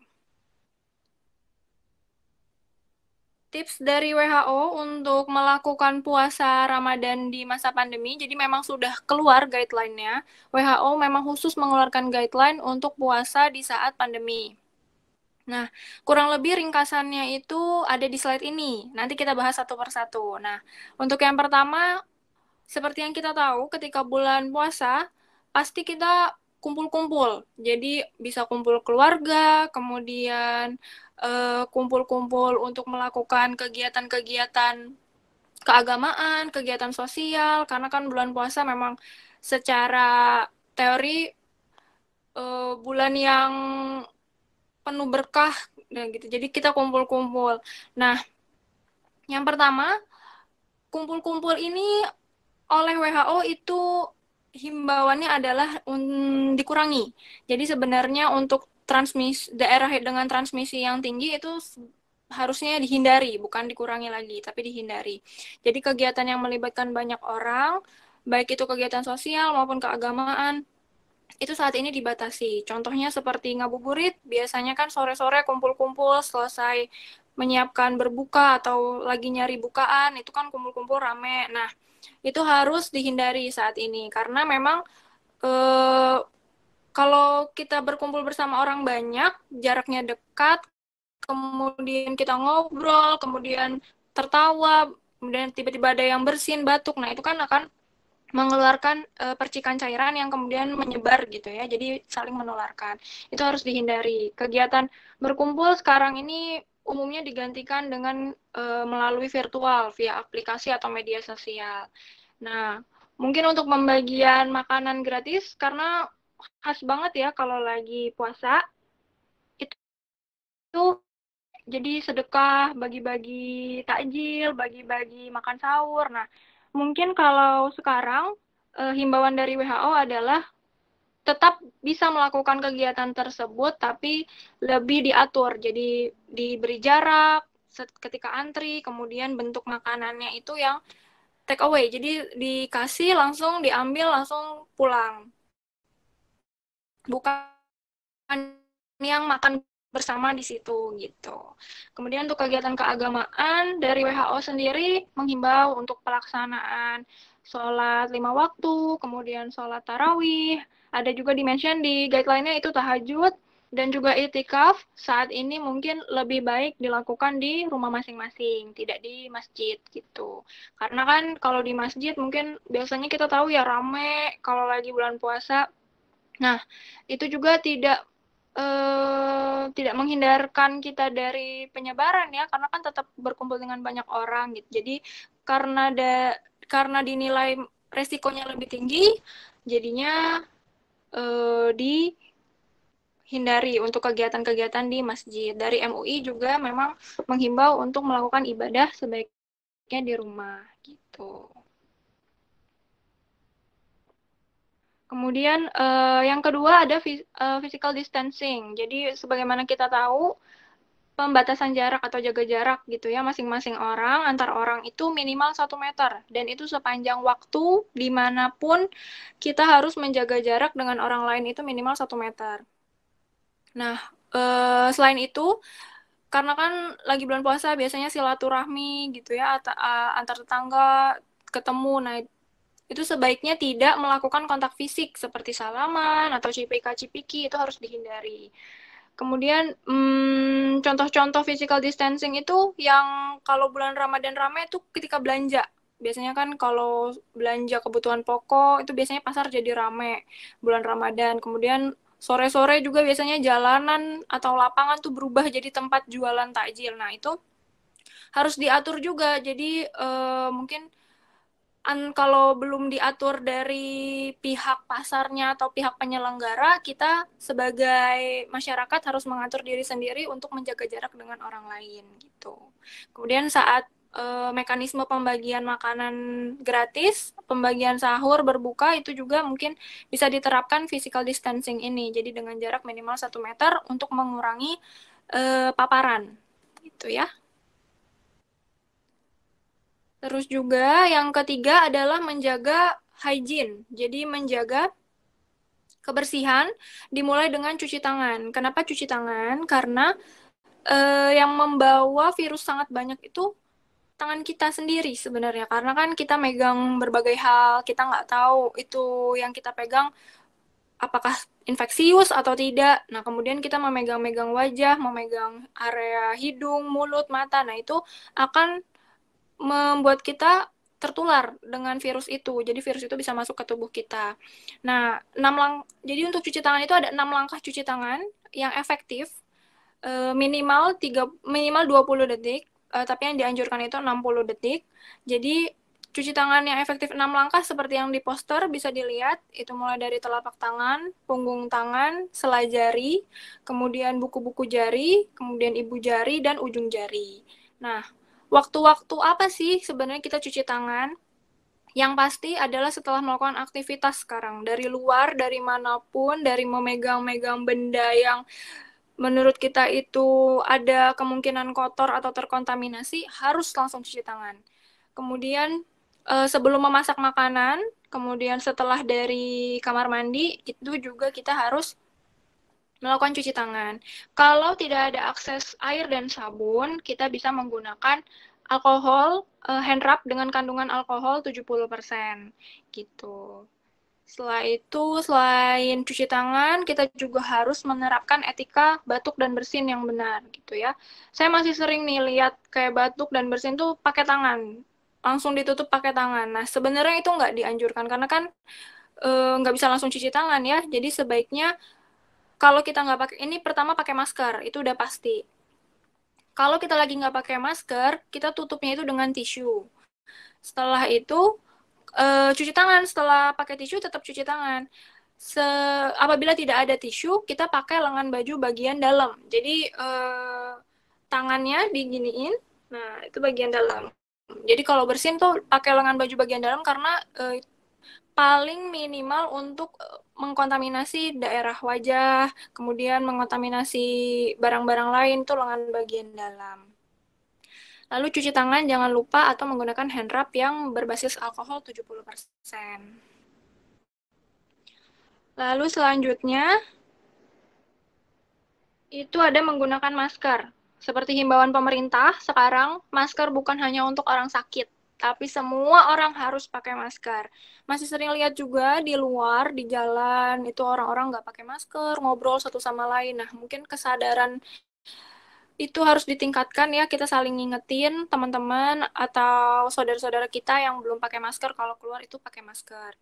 Tips dari WHO untuk melakukan puasa Ramadan di masa pandemi, jadi memang sudah keluar guideline-nya. WHO memang khusus mengeluarkan guideline untuk puasa di saat pandemi. Nah, kurang lebih ringkasannya itu ada di slide ini. Nanti kita bahas satu persatu. Nah, untuk yang pertama, seperti yang kita tahu, ketika bulan puasa, pasti kita kumpul-kumpul. Jadi bisa kumpul keluarga, kemudian kumpul-kumpul untuk melakukan kegiatan-kegiatan keagamaan, kegiatan sosial, karena kan bulan puasa memang secara teori bulan yang penuh berkah, gitu. Jadi kita kumpul-kumpul. Nah, yang pertama, kumpul-kumpul ini oleh WHO itu himbauannya adalah dikurangi. Jadi sebenarnya untuk daerah dengan transmisi yang tinggi itu harusnya dihindari, bukan dikurangi lagi, tapi dihindari. Jadi kegiatan yang melibatkan banyak orang, baik itu kegiatan sosial maupun keagamaan, itu saat ini dibatasi. Contohnya seperti ngabuburit, biasanya kan sore-sore kumpul-kumpul selesai menyiapkan berbuka atau lagi nyari bukaan, itu kan kumpul-kumpul rame. Nah, itu harus dihindari saat ini karena memang kalau kita berkumpul bersama orang banyak, jaraknya dekat, kemudian kita ngobrol, kemudian tertawa, kemudian tiba-tiba ada yang bersin, batuk, nah itu kan akan mengeluarkan percikan cairan yang kemudian menyebar gitu ya, jadi saling menularkan. Itu harus dihindari. Kegiatan berkumpul sekarang ini umumnya digantikan dengan melalui virtual, via aplikasi atau media sosial. Nah, mungkin untuk pembagian makanan gratis, karena khas banget ya kalau lagi puasa, itu jadi sedekah, bagi-bagi takjil, bagi-bagi makan sahur. Nah, mungkin kalau sekarang himbauan dari WHO adalah tetap bisa melakukan kegiatan tersebut, tapi lebih diatur. Jadi diberi jarak ketika antri, kemudian bentuk makanannya itu yang take away. Jadi dikasih langsung diambil langsung pulang. Bukan yang makan bersama di situ gitu. Kemudian untuk kegiatan keagamaan dari WHO sendiri menghimbau untuk pelaksanaan sholat 5 waktu, kemudian sholat tarawih, ada juga dimention di guideline-nya itu tahajud dan juga itikaf saat ini mungkin lebih baik dilakukan di rumah masing-masing, tidak di masjid gitu. Karena kan kalau di masjid mungkin biasanya kita tahu ya rame kalau lagi bulan puasa. Nah, itu juga tidak menghindarkan kita dari penyebaran ya, karena kan tetap berkumpul dengan banyak orang gitu. Jadi karena dinilai resikonya lebih tinggi, jadinya dihindari untuk kegiatan-kegiatan di masjid. Dari MUI juga memang menghimbau untuk melakukan ibadah sebaiknya di rumah gitu. Kemudian yang kedua ada physical distancing. Jadi sebagaimana kita tahu pembatasan jarak atau jaga jarak gitu ya masing-masing orang antar orang itu minimal 1 meter dan itu sepanjang waktu dimanapun kita harus menjaga jarak dengan orang lain itu minimal 1 meter. Nah selain itu karena kan lagi bulan puasa biasanya silaturahmi gitu ya antar tetangga ketemu. Nah itu sebaiknya tidak melakukan kontak fisik seperti salaman atau cipika-cipiki, itu harus dihindari. Kemudian contoh-contoh physical distancing itu yang kalau bulan Ramadan ramai itu ketika belanja. Biasanya kan kalau belanja kebutuhan pokok itu biasanya pasar jadi ramai bulan Ramadan. Kemudian sore-sore juga biasanya jalanan atau lapangan tuh berubah jadi tempat jualan takjil. Nah itu harus diatur juga. Jadi mungkin kalau belum diatur dari pihak pasarnya atau pihak penyelenggara, kita sebagai masyarakat harus mengatur diri sendiri untuk menjaga jarak dengan orang lain gitu. Kemudian saat mekanisme pembagian makanan gratis, pembagian sahur, berbuka itu juga mungkin bisa diterapkan physical distancing ini. Jadi dengan jarak minimal 1 meter untuk mengurangi paparan gitu ya. Terus juga yang ketiga adalah menjaga hygiene. Jadi menjaga kebersihan dimulai dengan cuci tangan. Kenapa cuci tangan? Karena yang membawa virus sangat banyak itu tangan kita sendiri sebenarnya. Karena kan kita megang berbagai hal, kita nggak tahu itu yang kita pegang apakah infeksius atau tidak. Nah, kemudian kita memegang-megang wajah, memegang area hidung, mulut, mata. Nah, itu akan membuat kita tertular dengan virus itu. Jadi virus itu bisa masuk ke tubuh kita. Nah, jadi untuk cuci tangan itu ada 6 langkah cuci tangan yang efektif. Minimal 20 detik, tapi yang dianjurkan itu 60 detik. Jadi cuci tangan yang efektif 6 langkah seperti yang di poster bisa dilihat. Itu mulai dari telapak tangan, punggung tangan, selai jari, kemudian buku-buku jari, kemudian ibu jari, dan ujung jari. Nah, waktu-waktu apa sih sebenarnya kita cuci tangan? Yang pasti adalah setelah melakukan aktivitas sekarang. Dari luar, dari manapun, dari memegang-megang benda yang menurut kita itu ada kemungkinan kotor atau terkontaminasi, harus langsung cuci tangan. Kemudian sebelum memasak makanan, kemudian setelah dari kamar mandi, itu juga kita harus melakukan cuci tangan. Kalau tidak ada akses air dan sabun, kita bisa menggunakan alkohol, hand rub dengan kandungan alkohol 70%. Gitu. Setelah itu, selain cuci tangan, kita juga harus menerapkan etika batuk dan bersin yang benar, gitu ya. Saya masih sering nih lihat kayak batuk dan bersin tuh pakai tangan, langsung ditutup pakai tangan. Nah, sebenarnya itu nggak dianjurkan, karena kan nggak bisa langsung cuci tangan ya. Jadi sebaiknya kalau kita nggak pakai, ini pertama pakai masker, itu udah pasti. Kalau kita lagi nggak pakai masker, kita tutupnya itu dengan tisu. Setelah itu, cuci tangan setelah pakai tisu, tetap cuci tangan. Apabila tidak ada tisu, kita pakai lengan baju bagian dalam. Jadi tangannya diginiin, nah itu bagian dalam. Jadi kalau bersin tuh pakai lengan baju bagian dalam karena paling minimal untuk mengkontaminasi daerah wajah, kemudian mengontaminasi barang-barang lain tuh lengan bagian dalam. Lalu cuci tangan jangan lupa atau menggunakan hand rub yang berbasis alkohol 70%. Lalu selanjutnya itu ada menggunakan masker. Seperti himbauan pemerintah, sekarang masker bukan hanya untuk orang sakit, tapi semua orang harus pakai masker. Masih sering lihat juga di luar, di jalan, itu orang-orang nggak pakai masker, ngobrol satu sama lain. Nah, mungkin kesadaran itu harus ditingkatkan ya, kita saling ngingetin teman-teman atau saudara-saudara kita yang belum pakai masker, kalau keluar itu pakai masker.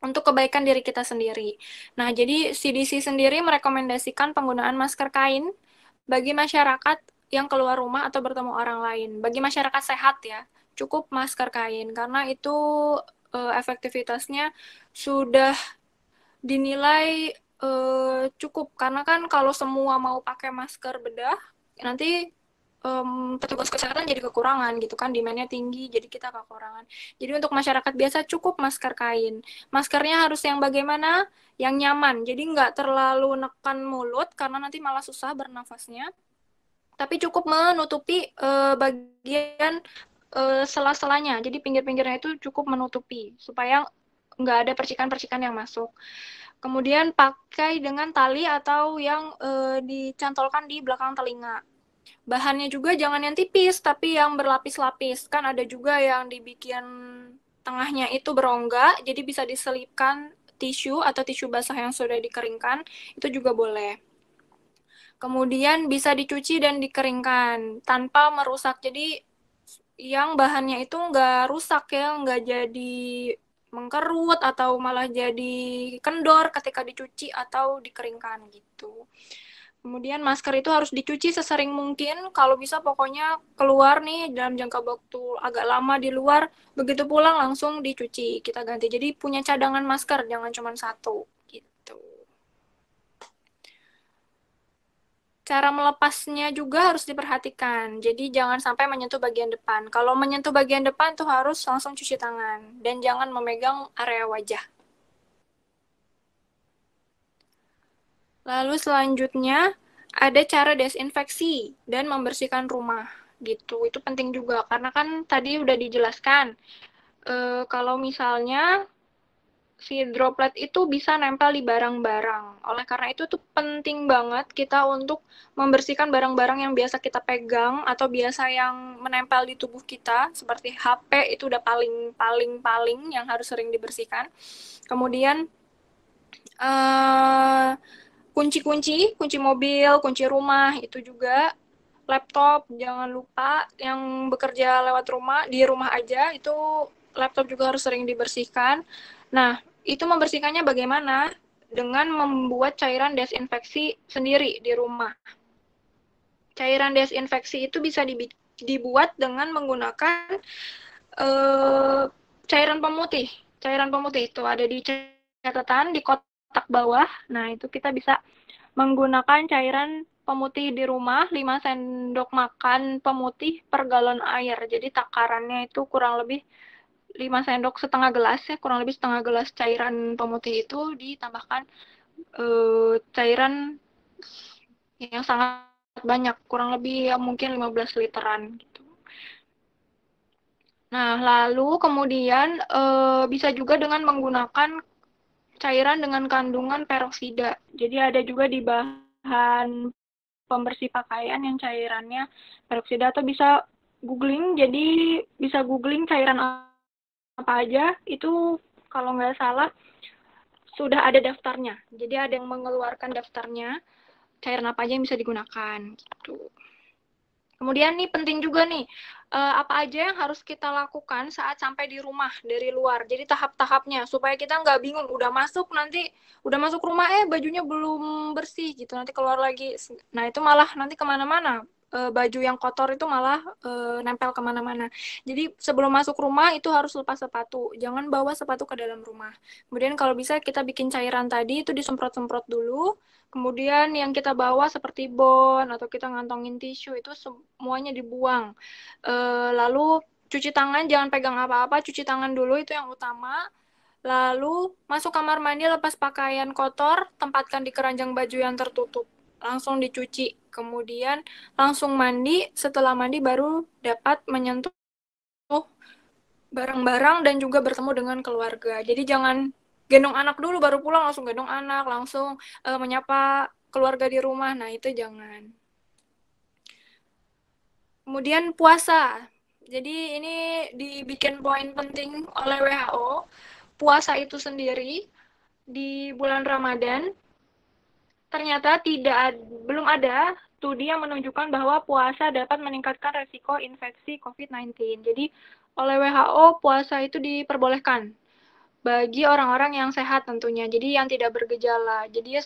Untuk kebaikan diri kita sendiri. Nah, jadi CDC sendiri merekomendasikan penggunaan masker kain bagi masyarakat yang keluar rumah atau bertemu orang lain. Bagi masyarakat sehat ya, cukup masker kain karena itu efektivitasnya sudah dinilai cukup. Karena kan kalau semua mau pakai masker bedah, nanti petugas kesehatan jadi kekurangan gitu kan, demand-nya tinggi, jadi kita kekurangan. Jadi untuk masyarakat biasa cukup masker kain. Maskernya harus yang bagaimana? Yang nyaman, jadi nggak terlalu nekan mulut karena nanti malah susah bernafasnya. Tapi cukup menutupi bagian sela-selanya, jadi pinggir-pinggirnya itu cukup menutupi supaya nggak ada percikan-percikan yang masuk. Kemudian pakai dengan tali atau yang dicantolkan di belakang telinga. Bahannya juga jangan yang tipis, tapi yang berlapis-lapis. Kan ada juga yang dibikin tengahnya itu berongga, jadi bisa diselipkan tisu atau tisu basah yang sudah dikeringkan, itu juga boleh. Kemudian bisa dicuci dan dikeringkan tanpa merusak. Jadi yang bahannya itu nggak rusak ya, nggak jadi mengkerut atau malah jadi kendor ketika dicuci atau dikeringkan gitu. Kemudian masker itu harus dicuci sesering mungkin, kalau bisa pokoknya keluar nih dalam jangka waktu agak lama di luar, begitu pulang langsung dicuci, kita ganti. Jadi punya cadangan masker, jangan cuma satu gitu. Cara melepasnya juga harus diperhatikan, jadi jangan sampai menyentuh bagian depan. Kalau menyentuh bagian depan tuh harus langsung cuci tangan, dan jangan memegang area wajah. Lalu selanjutnya ada cara desinfeksi dan membersihkan rumah gitu. Itu penting juga karena kan tadi udah dijelaskan kalau misalnya si droplet itu bisa nempel di barang-barang. Oleh karena itu tuh penting banget kita untuk membersihkan barang-barang yang biasa kita pegang atau biasa yang menempel di tubuh kita seperti HP, itu udah paling yang harus sering dibersihkan. Kemudian kunci mobil, kunci rumah, itu juga. Laptop, jangan lupa yang bekerja lewat rumah, di rumah aja, itu laptop juga harus sering dibersihkan. Nah, itu membersihkannya bagaimana? Dengan membuat cairan desinfeksi sendiri di rumah. Cairan desinfeksi itu bisa dibuat dengan menggunakan cairan pemutih. Cairan pemutih itu ada di catatan, di kotak bawah. Nah, itu kita bisa menggunakan cairan pemutih di rumah, 5 sendok makan pemutih per galon air. Jadi takarannya itu kurang lebih 5 sendok setengah gelas ya, kurang lebih setengah gelas cairan pemutih itu ditambahkan cairan yang sangat banyak, kurang lebih ya mungkin 15 literan gitu. Nah, lalu kemudian bisa juga dengan menggunakan cairan dengan kandungan peroksida. Jadi ada juga di bahan pembersih pakaian yang cairannya peroksida, atau bisa googling, jadi bisa googling cairan apa aja, itu kalau nggak salah sudah ada daftarnya. Jadi ada yang mengeluarkan daftarnya, cairan apa aja yang bisa digunakan gitu. Kemudian nih penting juga nih, apa aja yang harus kita lakukan saat sampai di rumah dari luar. Jadi tahap-tahapnya, supaya kita nggak bingung, udah masuk rumah bajunya belum bersih gitu, nanti keluar lagi. Nah itu malah nanti kemana-mana. baju yang kotor itu malah nempel kemana-mana. Jadi sebelum masuk rumah itu harus lepas sepatu, jangan bawa sepatu ke dalam rumah. Kemudian kalau bisa kita bikin cairan tadi itu disemprot-semprot dulu. Kemudian yang kita bawa seperti bon atau kita ngantongin tisu itu semuanya dibuang. Lalu cuci tangan, jangan pegang apa-apa, cuci tangan dulu itu yang utama. Lalu masuk kamar mandi, lepas pakaian kotor, tempatkan di keranjang baju yang tertutup. Langsung dicuci. Kemudian langsung mandi, setelah mandi baru dapat menyentuh barang-barang dan juga bertemu dengan keluarga. Jadi jangan gendong anak dulu baru pulang langsung gendong anak, langsung menyapa keluarga di rumah. Nah, itu jangan. Kemudian puasa. Jadi ini dibikin poin penting oleh WHO. Puasa itu sendiri di bulan Ramadan ternyata belum ada studi yang menunjukkan bahwa puasa dapat meningkatkan resiko infeksi COVID-19. Jadi oleh WHO puasa itu diperbolehkan bagi orang-orang yang sehat tentunya. Jadi yang tidak bergejala. Jadi ya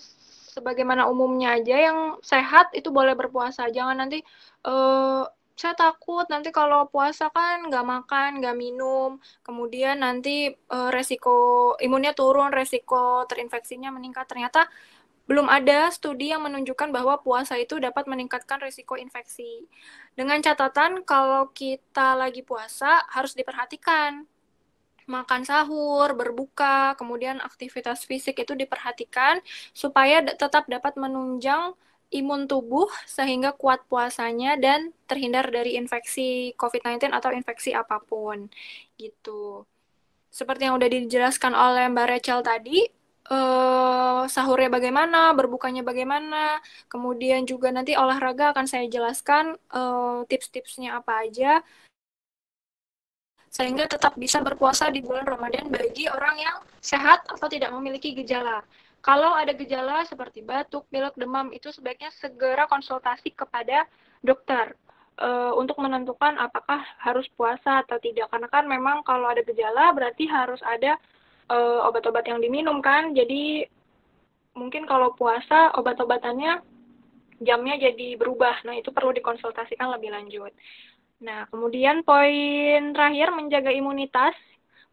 sebagaimana umumnya aja yang sehat itu boleh berpuasa. Jangan nanti saya takut nanti kalau puasa kan nggak makan, nggak minum, kemudian nanti resiko imunnya turun, resiko terinfeksinya meningkat. Ternyata belum ada studi yang menunjukkan bahwa puasa itu dapat meningkatkan risiko infeksi. Dengan catatan kalau kita lagi puasa harus diperhatikan. Makan sahur, berbuka, kemudian aktivitas fisik itu diperhatikan supaya tetap dapat menunjang imun tubuh sehingga kuat puasanya dan terhindar dari infeksi COVID-19 atau infeksi apapun. Gitu. Seperti yang udah dijelaskan oleh Mbak Rachel tadi, sahurnya bagaimana, berbukanya bagaimana, kemudian juga nanti olahraga akan saya jelaskan tips-tipsnya apa aja, sehingga tetap bisa berpuasa di bulan Ramadan bagi orang yang sehat atau tidak memiliki gejala. Kalau ada gejala seperti batuk, pilek, demam, itu sebaiknya segera konsultasi kepada dokter untuk menentukan apakah harus puasa atau tidak. Karena kan memang kalau ada gejala berarti harus ada obat-obat yang diminum kan. Jadi mungkin kalau puasa obat-obatannya jamnya jadi berubah. Nah, itu perlu dikonsultasikan lebih lanjut. Nah, kemudian poin terakhir menjaga imunitas.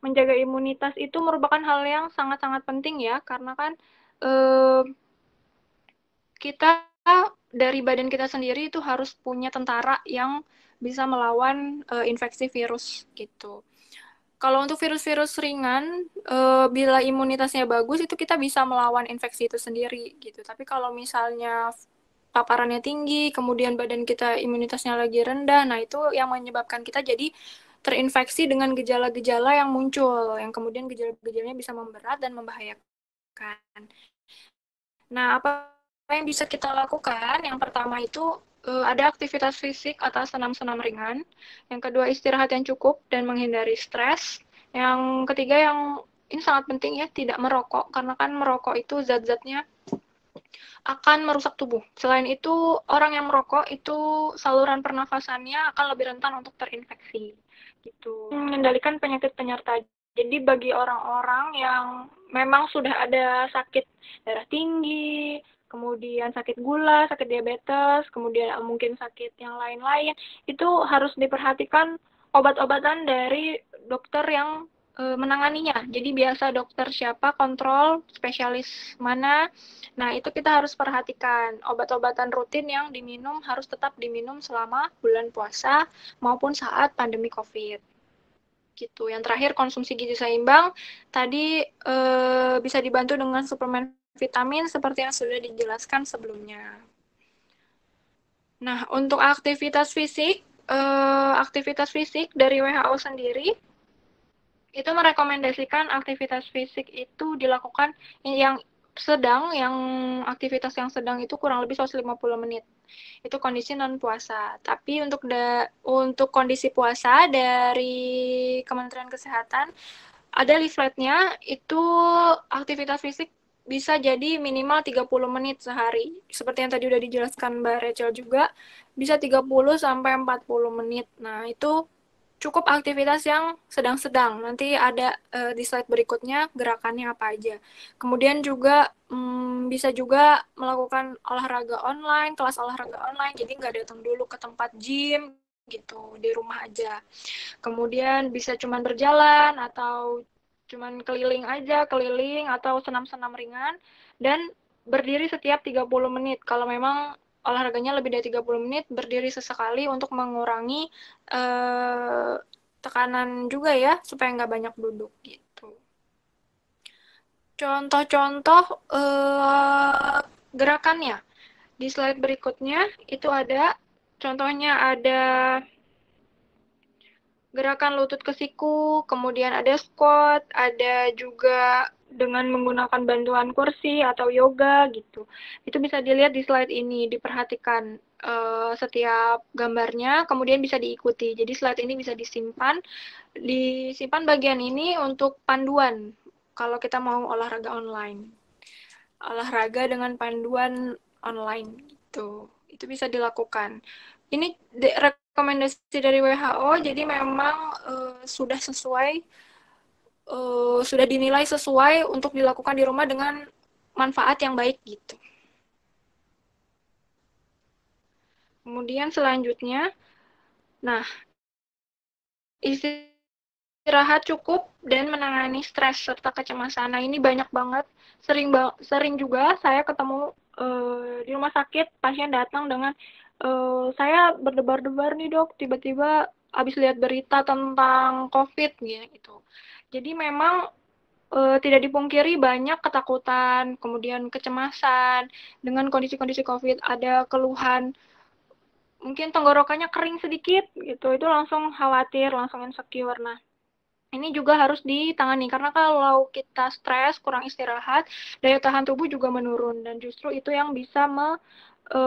Menjaga imunitas itu merupakan hal yang sangat-sangat penting ya, karena kan kita dari badan kita sendiri itu harus punya tentara yang bisa melawan infeksi virus gitu. Kalau untuk virus-virus ringan, bila imunitasnya bagus itu kita bisa melawan infeksi itu sendiri gitu. Tapi kalau misalnya paparannya tinggi, kemudian badan kita imunitasnya lagi rendah, nah itu yang menyebabkan kita jadi terinfeksi dengan gejala-gejala yang muncul, yang kemudian gejala-gejalanya bisa memberat dan membahayakan. Nah, apa yang bisa kita lakukan? Yang pertama itu ada aktivitas fisik atau senam-senam ringan. Yang kedua, istirahat yang cukup dan menghindari stres. Yang ketiga, yang ini sangat penting ya, tidak merokok. Karena kan merokok itu zat-zatnya akan merusak tubuh. Selain itu, orang yang merokok itu saluran pernafasannya akan lebih rentan untuk terinfeksi. Gitu. Mengendalikan penyakit penyerta. Jadi bagi orang-orang yang memang sudah ada sakit darah tinggi, kemudian sakit gula, sakit diabetes, kemudian mungkin sakit yang lain-lain, itu harus diperhatikan obat-obatan dari dokter yang menanganinya. Jadi biasa dokter siapa, kontrol, spesialis mana. Nah, itu kita harus perhatikan. Obat-obatan rutin yang diminum harus tetap diminum selama bulan puasa maupun saat pandemi COVID. Gitu. Yang terakhir, konsumsi gizi seimbang. Tadi bisa dibantu dengan suplemen vitamin seperti yang sudah dijelaskan sebelumnya. Nah, untuk aktivitas fisik dari WHO sendiri itu merekomendasikan aktivitas fisik itu dilakukan yang aktivitas yang sedang itu kurang lebih 150 menit. Itu kondisi non puasa. Tapi untuk kondisi puasa dari Kementerian Kesehatan ada leafletnya, itu aktivitas fisik bisa jadi minimal 30 menit sehari. Seperti yang tadi udah dijelaskan Mbak Rachel juga, bisa 30 sampai 40 menit. Nah, itu cukup aktivitas yang sedang-sedang. Nanti ada di slide berikutnya gerakannya apa aja. Kemudian juga bisa juga melakukan olahraga online, kelas olahraga online, jadi nggak datang dulu ke tempat gym gitu, di rumah aja. Kemudian bisa cuman berjalan atau cuman keliling aja, keliling atau senam-senam ringan, dan berdiri setiap 30 menit. Kalau memang olahraganya lebih dari 30 menit, berdiri sesekali untuk mengurangi tekanan juga ya, supaya nggak banyak duduk gitu. Contoh-contoh gerakannya. Di slide berikutnya itu ada, contohnya ada gerakan lutut ke siku, kemudian ada squat, ada juga dengan menggunakan bantuan kursi atau yoga gitu. Itu bisa dilihat di slide ini, diperhatikan setiap gambarnya, kemudian bisa diikuti. Jadi slide ini bisa disimpan bagian ini untuk panduan kalau kita mau olahraga online. Olahraga dengan panduan online gitu. Itu bisa dilakukan. Ini rekomendasi dari WHO, jadi memang sudah sesuai, sudah dinilai sesuai untuk dilakukan di rumah dengan manfaat yang baik gitu. Kemudian selanjutnya, nah, istirahat cukup dan menangani stres serta kecemasan. Nah, ini banyak banget. Sering juga saya ketemu di rumah sakit, pasien datang dengan saya berdebar-debar nih dok, tiba-tiba habis lihat berita tentang COVID gitu. Jadi memang tidak dipungkiri banyak ketakutan, kemudian kecemasan dengan kondisi-kondisi COVID, ada keluhan mungkin tenggorokannya kering sedikit gitu, itu langsung khawatir, langsung insecure. Nah, ini juga harus ditangani karena kalau kita stres, kurang istirahat, daya tahan tubuh juga menurun dan justru itu yang bisa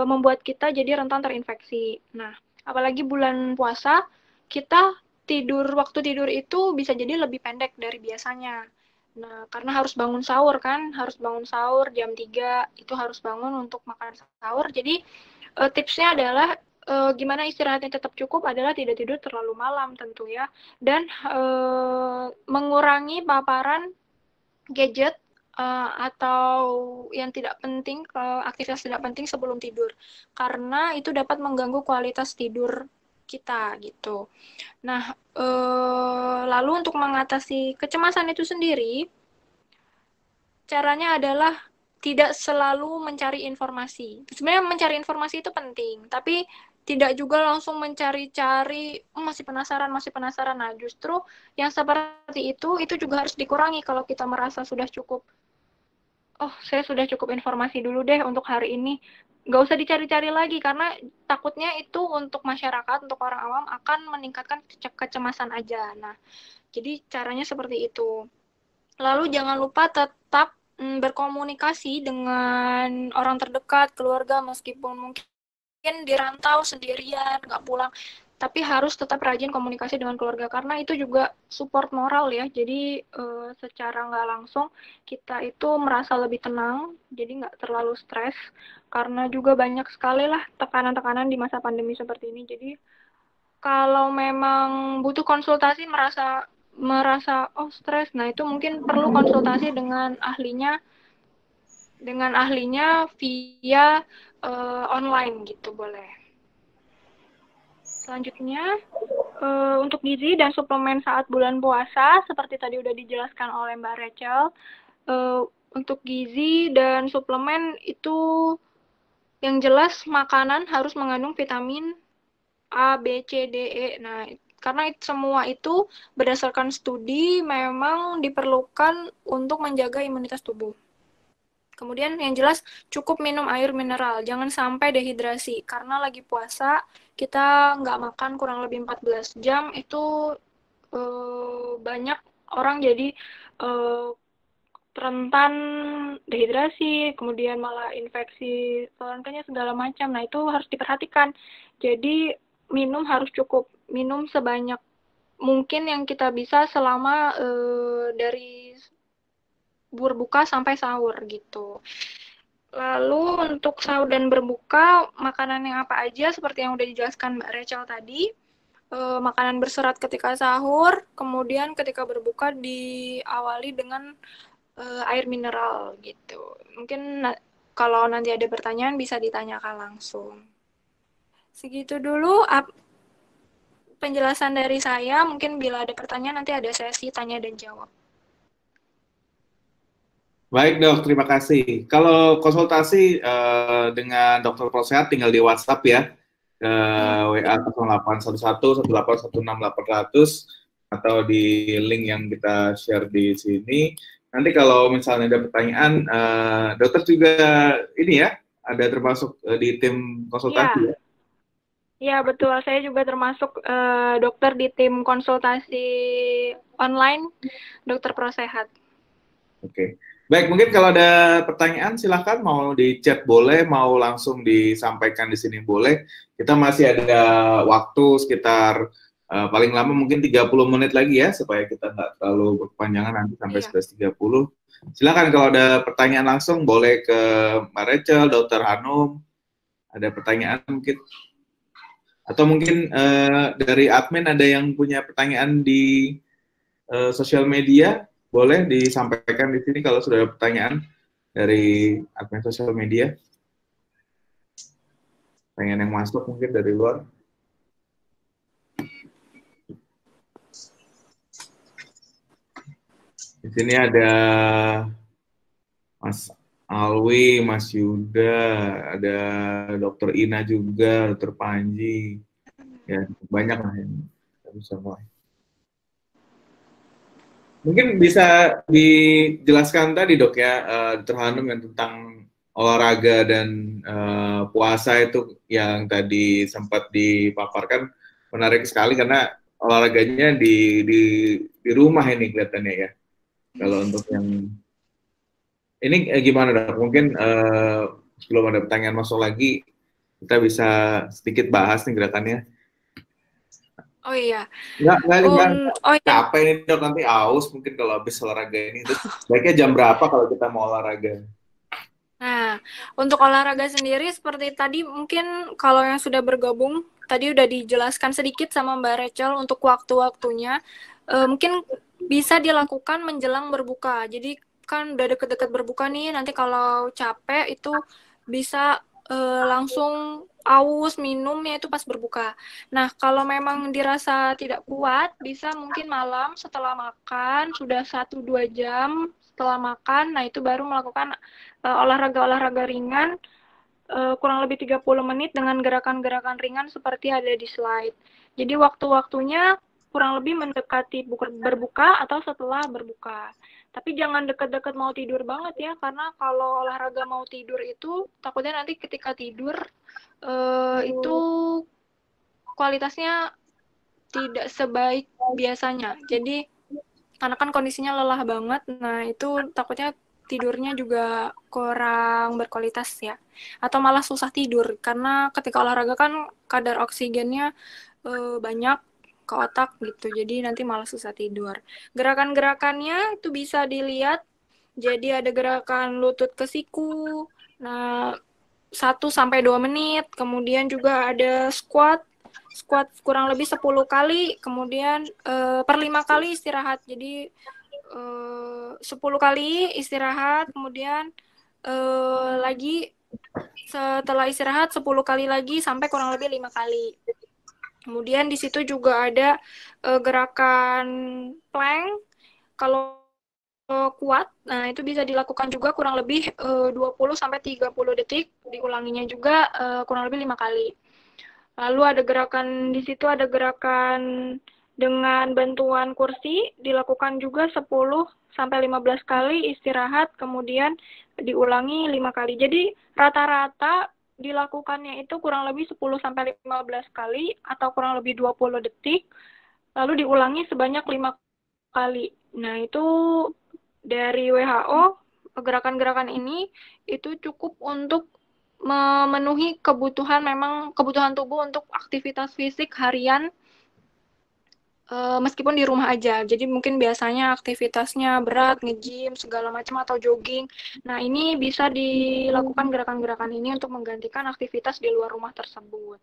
membuat kita jadi rentan terinfeksi. Nah, apalagi bulan puasa, kita waktu tidur itu bisa jadi lebih pendek dari biasanya. Nah, karena harus bangun sahur kan, harus bangun sahur jam 3, itu harus bangun untuk makan sahur. Jadi, tipsnya adalah gimana istirahatnya tetap cukup adalah tidak tidur terlalu malam tentu ya, dan mengurangi paparan gadget atau yang tidak penting, aktivitas tidak penting sebelum tidur, karena itu dapat mengganggu kualitas tidur kita gitu. Nah, lalu untuk mengatasi kecemasan itu sendiri, caranya adalah tidak selalu mencari informasi. Sebenarnya mencari informasi itu penting, tapi tidak juga langsung mencari-cari, masih penasaran. Nah, justru yang seperti itu juga harus dikurangi kalau kita merasa sudah cukup. Oh, saya sudah cukup informasi dulu deh untuk hari ini. Nggak usah dicari-cari lagi, karena takutnya itu untuk masyarakat, untuk orang awam akan meningkatkan kecemasan aja. Nah, jadi caranya seperti itu. Lalu jangan lupa tetap berkomunikasi dengan orang terdekat, keluarga, meskipun mungkin dirantau sendirian, nggak pulang, tapi harus tetap rajin komunikasi dengan keluarga, karena itu juga support moral ya. Jadi secara nggak langsung kita itu merasa lebih tenang, jadi nggak terlalu stres, karena juga banyak sekali lah tekanan-tekanan di masa pandemi seperti ini. Jadi kalau memang butuh konsultasi, merasa oh stres, nah itu mungkin perlu konsultasi dengan ahlinya via online gitu, boleh. Selanjutnya untuk gizi dan suplemen saat bulan puasa, seperti tadi udah dijelaskan oleh Mbak Rachel, untuk gizi dan suplemen itu yang jelas makanan harus mengandung vitamin A, B, C, D, E. Nah, karena semua itu berdasarkan studi memang diperlukan untuk menjaga imunitas tubuh. Kemudian yang jelas cukup minum air mineral, jangan sampai dehidrasi. Karena lagi puasa, kita nggak makan kurang lebih 14 jam, itu banyak orang jadi rentan dehidrasi, kemudian malah infeksi saluran kenyang segala macam. Nah, itu harus diperhatikan. Jadi minum harus cukup, minum sebanyak mungkin yang kita bisa selama dari berbuka sampai sahur gitu. Lalu untuk sahur dan berbuka, makanan yang apa aja seperti yang udah dijelaskan Mbak Rachel tadi. makanan berserat ketika sahur, kemudian ketika berbuka diawali dengan air mineral gitu. Mungkin kalau nanti ada pertanyaan bisa ditanyakan langsung. Segitu dulu penjelasan dari saya. Mungkin bila ada pertanyaan nanti ada sesi tanya dan jawab. Baik dok, terima kasih. Kalau konsultasi dengan dokter Prosehat tinggal di WhatsApp ya, ke WA 0811 1816 800 atau di link yang kita share di sini. Nanti kalau misalnya ada pertanyaan, dokter juga ini ya, ada termasuk di tim konsultasi ya? Ya betul, saya juga termasuk dokter di tim konsultasi online dokter Prosehat. Oke. Baik, mungkin kalau ada pertanyaan silahkan mau di chat boleh, mau langsung disampaikan di sini boleh. Kita masih ada waktu sekitar paling lama mungkin 30 menit lagi ya, supaya kita nggak terlalu berkepanjangan nanti sampai 11.30. Silakan kalau ada pertanyaan langsung boleh ke Mbak Rachel, Dr. Hanum. Ada pertanyaan mungkin? Atau mungkin dari admin ada yang punya pertanyaan di sosial media? Boleh disampaikan di sini kalau sudah ada pertanyaan dari admin sosial media. Pertanyaan yang masuk mungkin dari luar. Di sini ada Mas Alwi, Mas Yuda, ada Dokter Ina juga, Dokter Panji. Ya, banyak lah yang bisa mulai. Mungkin bisa dijelaskan tadi dok ya, Dr. Hanum yang tentang olahraga dan puasa itu yang tadi sempat dipaparkan, menarik sekali karena olahraganya di rumah ini kelihatannya ya. Kalau untuk yang ini gimana dok? Mungkin sebelum ada pertanyaan masuk lagi, kita bisa sedikit bahas nih gerakannya. Oh iya. Nggak, capek nih dok, nanti aus mungkin kalau habis olahraga ini. Terus baiknya jam berapa kalau kita mau olahraga? Nah, untuk olahraga sendiri seperti tadi mungkin kalau yang sudah bergabung, tadi udah dijelaskan sedikit sama Mbak Rachel untuk waktu-waktunya. Mungkin bisa dilakukan menjelang berbuka. Jadi kan udah deket-deket berbuka nih, nanti kalau capek itu bisa langsung aus minumnya itu pas berbuka. Nah, kalau memang dirasa tidak kuat, bisa mungkin malam setelah makan, sudah 1-2 jam setelah makan, nah itu baru melakukan olahraga-olahraga ringan, kurang lebih 30 menit dengan gerakan-gerakan ringan seperti ada di slide. Jadi waktu-waktunya kurang lebih mendekati berbuka atau setelah berbuka. Tapi jangan dekat-dekat mau tidur banget ya, karena kalau olahraga mau tidur itu takutnya nanti ketika tidur itu kualitasnya tidak sebaik biasanya. Jadi karena kan kondisinya lelah banget, nah itu takutnya tidurnya juga kurang berkualitas ya. Atau malah susah tidur, karena ketika olahraga kan kadar oksigennya banyak ke otak gitu, jadi nanti malah susah tidur. Gerakan-gerakannya itu bisa dilihat, jadi ada gerakan lutut ke siku, nah 1-2 menit, kemudian juga ada squat kurang lebih 10 kali, kemudian per 5 kali istirahat, jadi 10 kali istirahat, kemudian lagi setelah istirahat 10 kali lagi sampai kurang lebih 5 kali. Kemudian di situ juga ada gerakan plank. Kalau kuat, nah itu bisa dilakukan juga kurang lebih 20-30 detik, diulanginya juga kurang lebih 5 kali. Lalu ada gerakan di situ, ada gerakan dengan bantuan kursi, dilakukan juga 10-15 kali istirahat, kemudian diulangi 5 kali. Jadi rata-rata dilakukannya itu kurang lebih 10-15 kali atau kurang lebih 20 detik, lalu diulangi sebanyak 5 kali. Nah, itu dari WHO, gerakan-gerakan ini itu cukup untuk memenuhi kebutuhan tubuh untuk aktivitas fisik harian meskipun di rumah aja. Jadi mungkin biasanya aktivitasnya berat, nge-gym, segala macam atau jogging. Nah, ini bisa dilakukan gerakan-gerakan ini untuk menggantikan aktivitas di luar rumah tersebut.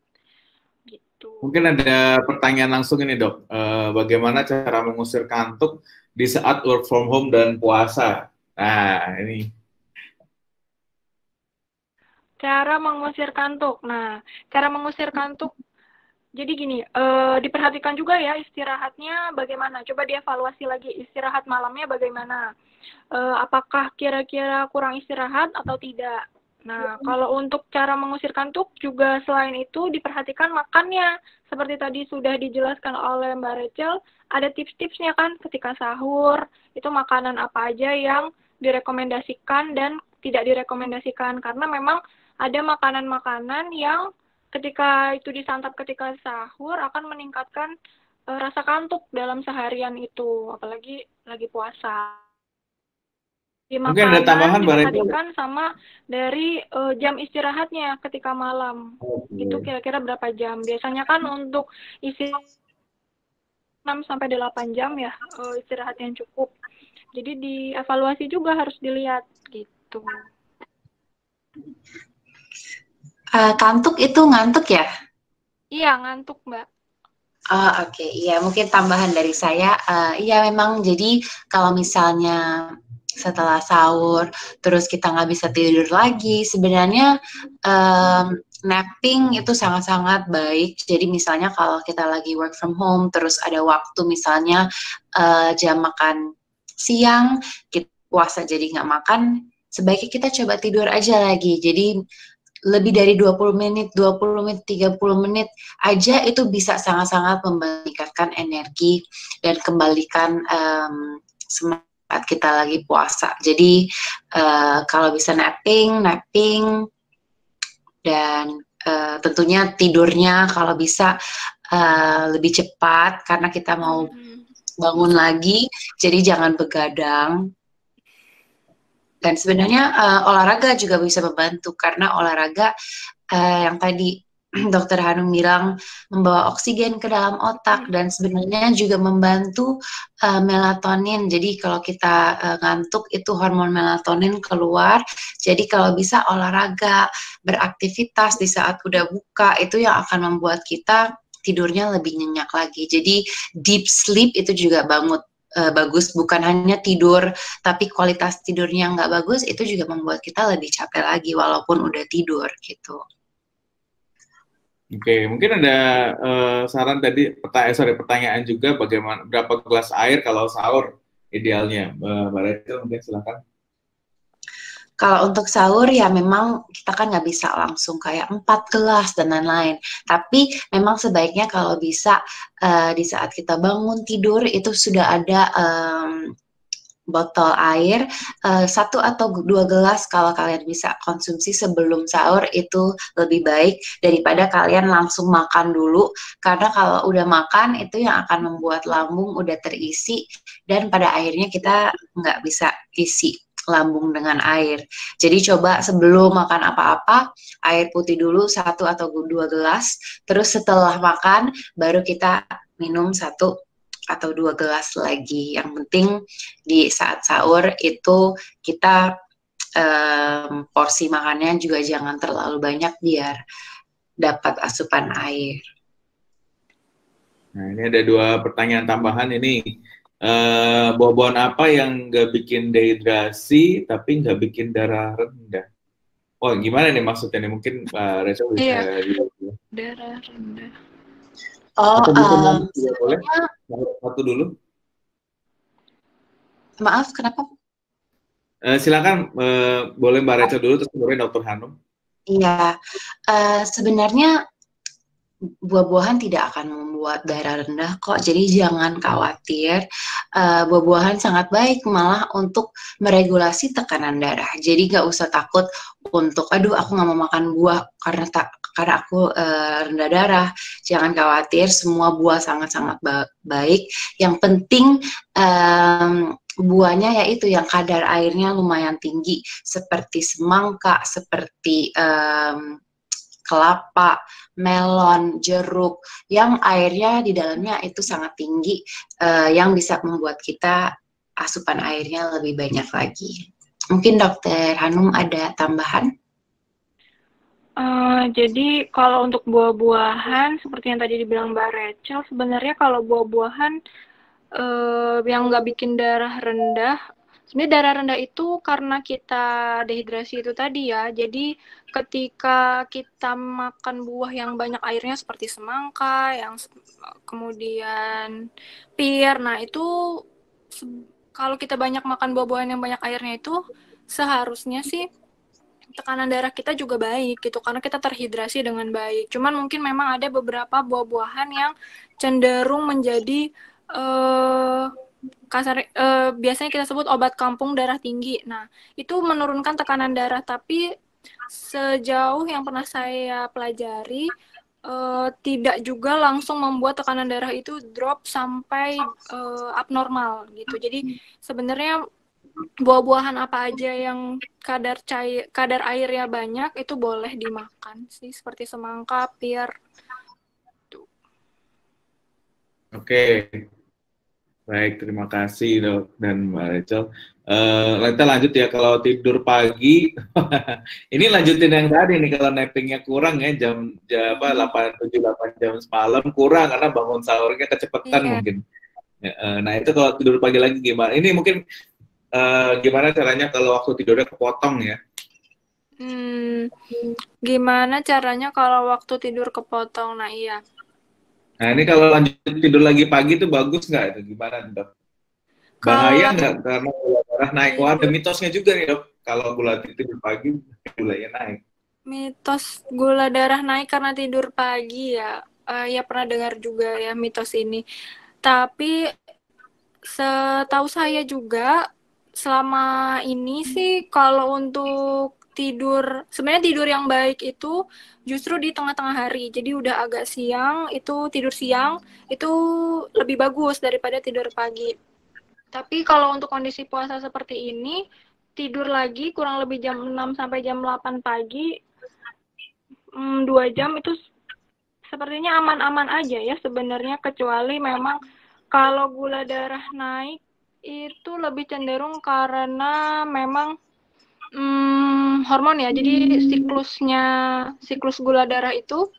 gitu. Mungkin ada pertanyaan langsung ini dok, bagaimana cara mengusir kantuk di saat work from home dan puasa? Nah ini. Cara mengusir kantuk. Nah, cara mengusir kantuk, jadi gini, diperhatikan juga ya istirahatnya bagaimana. Coba dievaluasi lagi istirahat malamnya bagaimana. Apakah kira-kira kurang istirahat atau tidak. Nah, kalau untuk cara mengusir kantuk juga selain itu diperhatikan makannya. Seperti tadi sudah dijelaskan oleh Mbak Rachel, ada tips-tipsnya kan ketika sahur, itu makanan apa aja yang direkomendasikan dan tidak direkomendasikan. Karena memang ada makanan-makanan yang ketika itu disantap ketika sahur akan meningkatkan rasa kantuk dalam seharian itu, apalagi lagi puasa. Di Mungkin ada makanan tambahan Mbak Rachel. diperhatikan sama dari jam istirahatnya ketika malam. Itu kira-kira berapa jam? Biasanya kan untuk isi 6-8 jam ya istirahat yang cukup. Jadi dievaluasi juga harus dilihat gitu. Kantuk itu ngantuk ya? Iya, ngantuk, Mbak. Oke. Iya, mungkin tambahan dari saya, iya memang jadi kalau misalnya setelah sahur, terus kita nggak bisa tidur lagi, sebenarnya napping itu sangat-sangat baik. Jadi misalnya kalau kita lagi work from home, terus ada waktu misalnya jam makan siang, kita puasa jadi nggak makan, sebaiknya kita coba tidur aja lagi. Jadi lebih dari 20 menit, 30 menit aja itu bisa sangat-sangat meningkatkan energi dan kembalikan semangat kita lagi puasa. Jadi kalau bisa napping dan tentunya tidurnya kalau bisa lebih cepat karena kita mau bangun lagi, jadi jangan begadang. Dan sebenarnya olahraga juga bisa membantu karena olahraga yang tadi Dokter Hanum bilang membawa oksigen ke dalam otak dan sebenarnya juga membantu melatonin. Jadi kalau kita ngantuk itu hormon melatonin keluar. Jadi kalau bisa olahraga, beraktivitas di saat udah buka itu yang akan membuat kita tidurnya lebih nyenyak lagi. Jadi deep sleep itu juga bagus, bukan hanya tidur tapi kualitas tidurnya nggak bagus, itu juga membuat kita lebih capek lagi walaupun udah tidur gitu. Oke, mungkin ada saran tadi, pertanyaan juga bagaimana berapa gelas air kalau sahur idealnya, Mbak Rachel, mungkin silakan. Kalau untuk sahur ya memang kita kan nggak bisa langsung kayak 4 gelas dan lain-lain. Tapi memang sebaiknya kalau bisa di saat kita bangun tidur itu sudah ada botol air 1 atau 2 gelas kalau kalian bisa konsumsi sebelum sahur itu lebih baik daripada kalian langsung makan dulu, karena kalau udah makan itu yang akan membuat lambung udah terisi dan pada akhirnya kita nggak bisa isi lambung dengan air. Jadi coba sebelum makan apa-apa, air putih dulu 1 atau 2 gelas, terus setelah makan baru kita minum 1 atau 2 gelas lagi. Yang penting di saat sahur itu kita porsi makannya juga jangan terlalu banyak biar dapat asupan air. Nah, ini ada 2 pertanyaan tambahan ini. Buah-buahan apa yang nggak bikin dehidrasi tapi nggak bikin darah rendah? Oh, gimana nih maksudnya nih? Mungkin Rachel bisa darah rendah. Boleh? Satu dulu. Maaf, kenapa? Silakan, boleh Mbak Rachel dulu, terus kemudian Dr. Hanum. Iya, sebenarnya buah-buahan tidak akan membuat darah rendah kok, jadi jangan khawatir. Buah-buahan sangat baik malah untuk meregulasi tekanan darah. Jadi nggak usah takut untuk, aduh aku nggak mau makan buah karena aku rendah darah. Jangan khawatir, semua buah sangat-sangat baik. Yang penting buahnya yaitu yang kadar airnya lumayan tinggi, seperti semangka, seperti kelapa, melon, jeruk, yang airnya di dalamnya itu sangat tinggi, yang bisa membuat kita asupan airnya lebih banyak lagi. Mungkin Dokter Hanum ada tambahan? Jadi kalau untuk buah-buahan seperti yang tadi dibilang Mbak Rachel, sebenarnya kalau buah-buahan yang nggak bikin darah rendah, sebenarnya darah rendah itu karena kita dehidrasi itu tadi ya. Jadi ketika kita makan buah yang banyak airnya seperti semangka, kemudian pir, nah itu kalau kita banyak makan buah-buahan yang banyak airnya itu seharusnya sih tekanan darah kita juga baik gitu karena kita terhidrasi dengan baik. Cuman mungkin memang ada beberapa buah-buahan yang cenderung menjadi biasanya kita sebut obat kampung darah tinggi. Nah, itu menurunkan tekanan darah, tapi sejauh yang pernah saya pelajari tidak juga langsung membuat tekanan darah itu drop sampai abnormal gitu. Jadi sebenarnya buah-buahan apa aja yang kadar airnya banyak itu boleh dimakan sih, seperti semangka, pir. Oke, baik, terima kasih Dok dan Mbak Rachel. Kita lanjut ya, kalau tidur pagi, ini lanjutin yang tadi nih, kalau nappingnya kurang ya, jam 7-8 jam semalam kurang karena bangun sahurnya kecepatan mungkin. Nah itu kalau tidur pagi lagi gimana? Ini mungkin gimana caranya kalau waktu tidurnya kepotong ya? Gimana caranya kalau waktu tidur kepotong? Nah iya. Nah ini kalau lanjut tidur lagi pagi itu bagus nggak itu? Gimana Dok? Bahaya nggak karena gula darah naik? Wah, ada mitosnya juga nih Dok. Kalau gula tidur pagi, gulanya naik. Mitos gula darah naik karena tidur pagi ya. Ya pernah dengar juga ya mitos ini. Tapi setahu saya juga selama ini sih kalau untuk tidur, sebenarnya tidur yang baik itu justru di tengah-tengah hari. Jadi udah agak siang, itu tidur siang itu lebih bagus daripada tidur pagi. Tapi kalau untuk kondisi puasa seperti ini, tidur lagi kurang lebih jam 6 sampai jam 8 pagi, 2 jam itu sepertinya aman-aman aja ya sebenarnya, kecuali memang kalau gula darah naik itu lebih cenderung karena memang hormon ya. Jadi siklus gula darah itu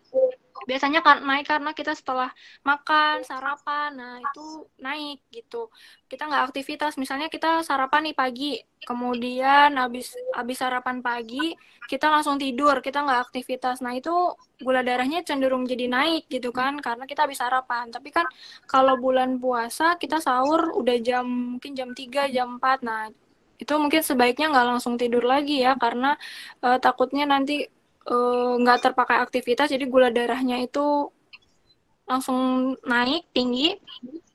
biasanya kan naik karena kita setelah makan, sarapan, nah itu naik gitu. Kita nggak aktivitas, misalnya kita sarapan nih pagi, kemudian habis sarapan pagi, kita langsung tidur, kita nggak aktivitas. Nah itu gula darahnya cenderung jadi naik gitu kan, karena kita habis sarapan. Tapi kan kalau bulan puasa, kita sahur udah mungkin jam 3, jam 4, nah itu mungkin sebaiknya nggak langsung tidur lagi ya, karena takutnya nanti nggak terpakai aktivitas, jadi gula darahnya itu langsung naik tinggi.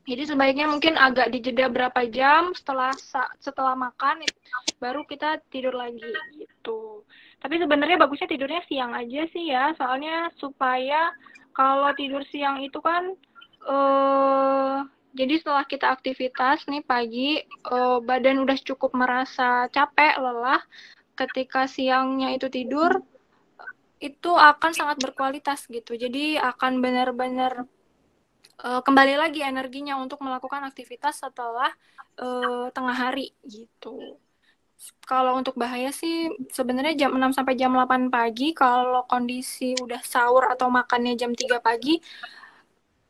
Jadi sebaiknya mungkin agak dijeda berapa jam setelah makan baru kita tidur lagi gitu. Tapi sebenarnya bagusnya tidurnya siang aja sih ya, soalnya supaya kalau tidur siang itu kan jadi setelah kita aktivitas nih pagi, badan udah cukup merasa capek, lelah. Ketika siangnya itu tidur, itu akan sangat berkualitas gitu. Jadi akan benar-benar kembali lagi energinya untuk melakukan aktivitas setelah tengah hari gitu. Kalau untuk bahaya sih sebenarnya jam 6 sampai jam 8 pagi, kalau kondisi udah sahur atau makannya jam 3 pagi,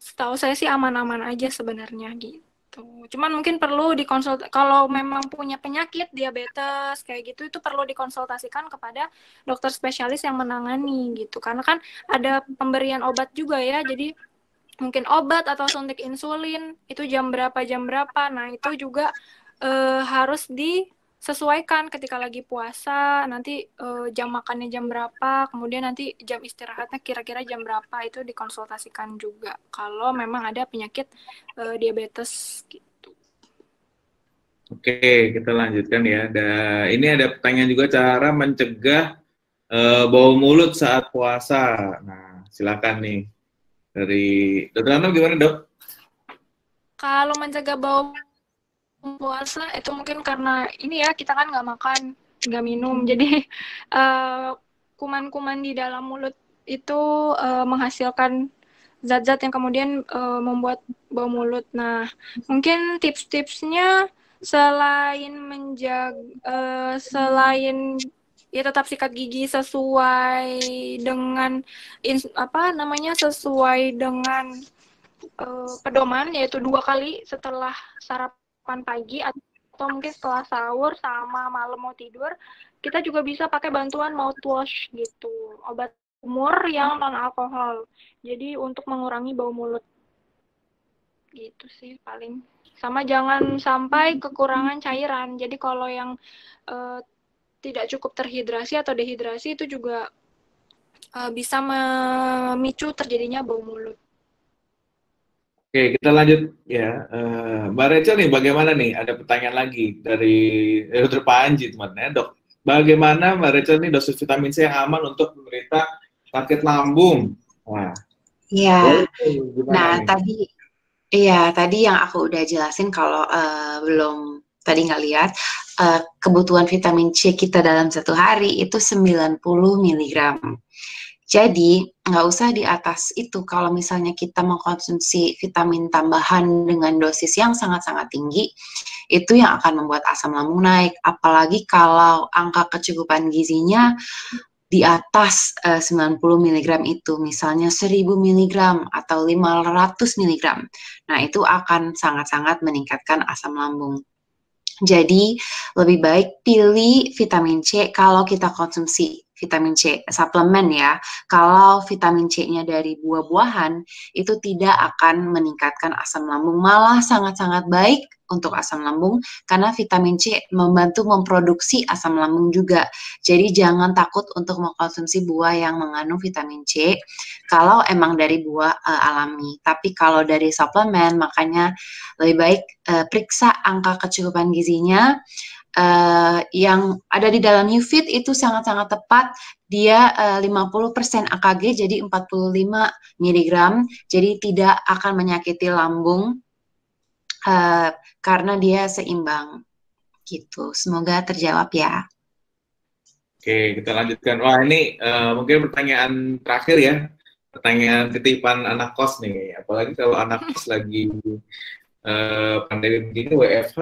setahu saya sih aman-aman aja sebenarnya gitu. Cuman mungkin perlu kalau memang punya penyakit diabetes kayak gitu, itu perlu dikonsultasikan kepada dokter spesialis yang menangani gitu. Karena kan ada pemberian obat juga ya, jadi mungkin obat atau suntik insulin itu jam berapa. Nah itu juga harus disesuaikan ketika lagi puasa, nanti jam makannya jam berapa, kemudian nanti jam istirahatnya kira-kira jam berapa, itu dikonsultasikan juga kalau memang ada penyakit diabetes gitu. Oke, kita lanjutkan ya. Ini ada pertanyaan juga, cara mencegah bau mulut saat puasa. Nah, silakan nih dari Dr. Anam, gimana Dok? Kalau mencegah bau puasa itu mungkin karena ini ya, kita kan nggak makan, nggak minum, jadi kuman-kuman di dalam mulut itu menghasilkan zat-zat yang kemudian membuat bau mulut. Nah, mungkin tips-tipsnya selain ya tetap sikat gigi sesuai dengan sesuai dengan pedoman, yaitu 2 kali setelah sarapan pagi atau mungkin setelah sahur sama malam mau tidur. Kita juga bisa pakai bantuan mouthwash gitu, obat kumur yang non alkohol, jadi untuk mengurangi bau mulut gitu sih paling. Sama jangan sampai kekurangan cairan, jadi kalau yang tidak cukup terhidrasi atau dehidrasi itu juga bisa memicu terjadinya bau mulut. Oke, kita lanjut ya. Mbak Rachel nih, bagaimana nih? Ada pertanyaan lagi dari Dr. Panji, teman-teman. Dok, bagaimana Mbak Rachel nih dosis vitamin C yang aman untuk menderita sakit lambung? Wah, Iya. gimana Nah, nih? tadi yang aku udah jelasin kalau belum tadi nggak lihat, kebutuhan vitamin C kita dalam satu hari itu 90 miligram. Jadi, nggak usah di atas itu. Kalau misalnya kita mengkonsumsi vitamin tambahan dengan dosis yang sangat-sangat tinggi, itu yang akan membuat asam lambung naik. Apalagi kalau angka kecukupan gizinya di atas 90 mg itu, misalnya 1000 mg atau 500 mg. Nah, itu akan sangat-sangat meningkatkan asam lambung. Jadi, lebih baik pilih vitamin C kalau kita konsumsi vitamin C suplemen ya. Kalau vitamin C-nya dari buah-buahan, itu tidak akan meningkatkan asam lambung, malah sangat-sangat baik untuk asam lambung karena vitamin C membantu memproduksi asam lambung juga. Jadi jangan takut untuk mengkonsumsi buah yang mengandung vitamin C kalau emang dari buah alami. Tapi kalau dari suplemen, makanya lebih baik periksa angka kecukupan gizinya. Yang ada di dalam UFIT itu sangat-sangat tepat. Dia 50% AKG, jadi 45 mg, jadi tidak akan menyakiti lambung karena dia seimbang gitu. Semoga terjawab ya. Oke, kita lanjutkan. Wah, ini mungkin pertanyaan terakhir ya. Pertanyaan titipan anak kos nih. Apalagi kalau anak kos lagi pandemi begini, WFH,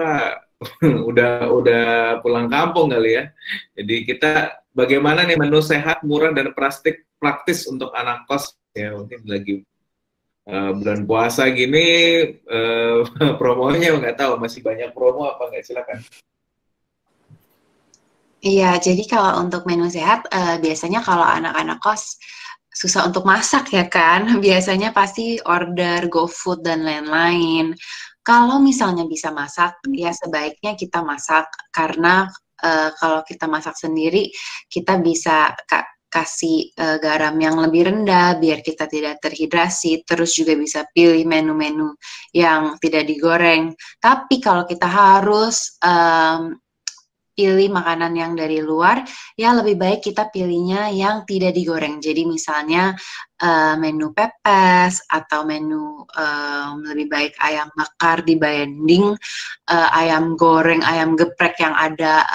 udah pulang kampung kali ya. Jadi kita bagaimana nih menu sehat, murah, dan praktis untuk anak kos ya, mungkin lagi bulan puasa gini, promonya nggak tahu, masih banyak promo apa nggak, silakan. Iya, jadi kalau untuk menu sehat, biasanya kalau anak-anak kos susah untuk masak ya kan, biasanya pasti order GoFood dan lain-lain. Kalau misalnya bisa masak, ya sebaiknya kita masak, karena kalau kita masak sendiri, kita bisa kasih garam yang lebih rendah biar kita tidak terhidrasi, terus juga bisa pilih menu-menu yang tidak digoreng. Tapi kalau kita harus pilih makanan yang dari luar, ya lebih baik kita pilihnya yang tidak digoreng. Jadi misalnya menu pepes atau menu lebih baik ayam bakar dibanding ayam goreng, ayam geprek yang ada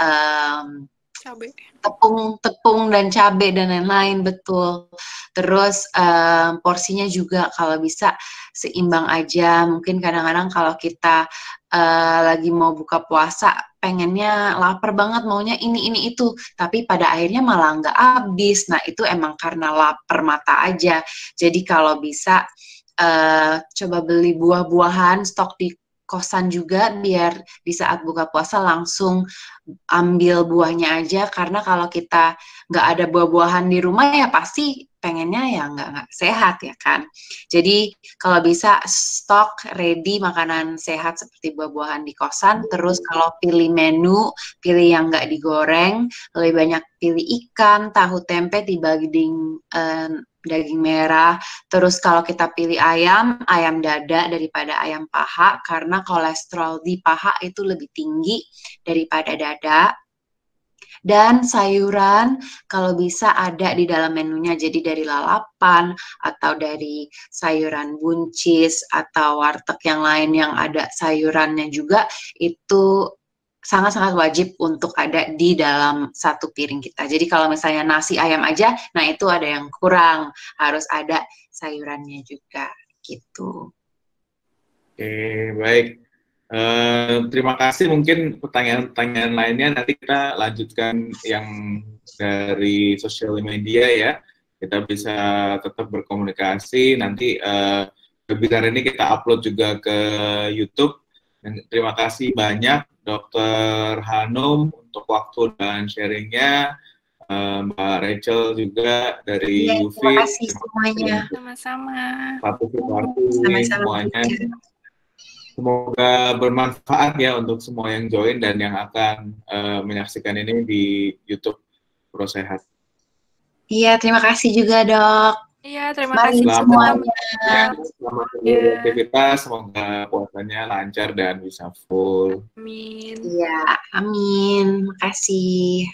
tepung dan cabai dan lain-lain, betul. Terus porsinya juga kalau bisa seimbang aja. Mungkin kadang-kadang kalau kita lagi mau buka puasa, pengennya lapar banget, maunya ini itu, tapi pada akhirnya malah nggak habis. Nah, itu emang karena lapar mata aja. Jadi kalau bisa coba beli buah-buahan, stok di kosan juga, biar di saat buka puasa langsung ambil buahnya aja, karena kalau kita nggak ada buah-buahan di rumah ya pasti pengennya ya nggak sehat ya kan. Jadi kalau bisa stok ready makanan sehat seperti buah-buahan di kosan. Terus kalau pilih menu, pilih yang nggak digoreng, lebih banyak pilih ikan, tahu tempe dibanding daging merah. Terus kalau kita pilih ayam dada daripada ayam paha, karena kolesterol di paha itu lebih tinggi daripada dada. Dan sayuran kalau bisa ada di dalam menunya, jadi dari lalapan atau dari sayuran buncis atau warteg yang lain yang ada sayurannya juga, itu sangat-sangat wajib untuk ada di dalam satu piring kita. Jadi kalau misalnya nasi ayam aja, nah itu ada yang kurang, harus ada sayurannya juga gitu. Oke, baik. Terima kasih. Mungkin pertanyaan-pertanyaan lainnya nanti kita lanjutkan yang dari sosial media ya. Kita bisa tetap berkomunikasi. Nanti webinar ini kita upload juga ke YouTube. Dan terima kasih banyak Dr. Hanum untuk waktu dan sharingnya. Mbak Rachel juga dari UFIT. Terima kasih semuanya. Sama-sama. Semuanya. Semoga bermanfaat ya untuk semua yang join dan yang akan menyaksikan ini di YouTube Pro Sehat. Iya, terima kasih juga dok. Iya, terima kasih semuanya. Selamat beraktivitas, semoga puasanya lancar dan bisa full. Amin. Iya, amin. Makasih.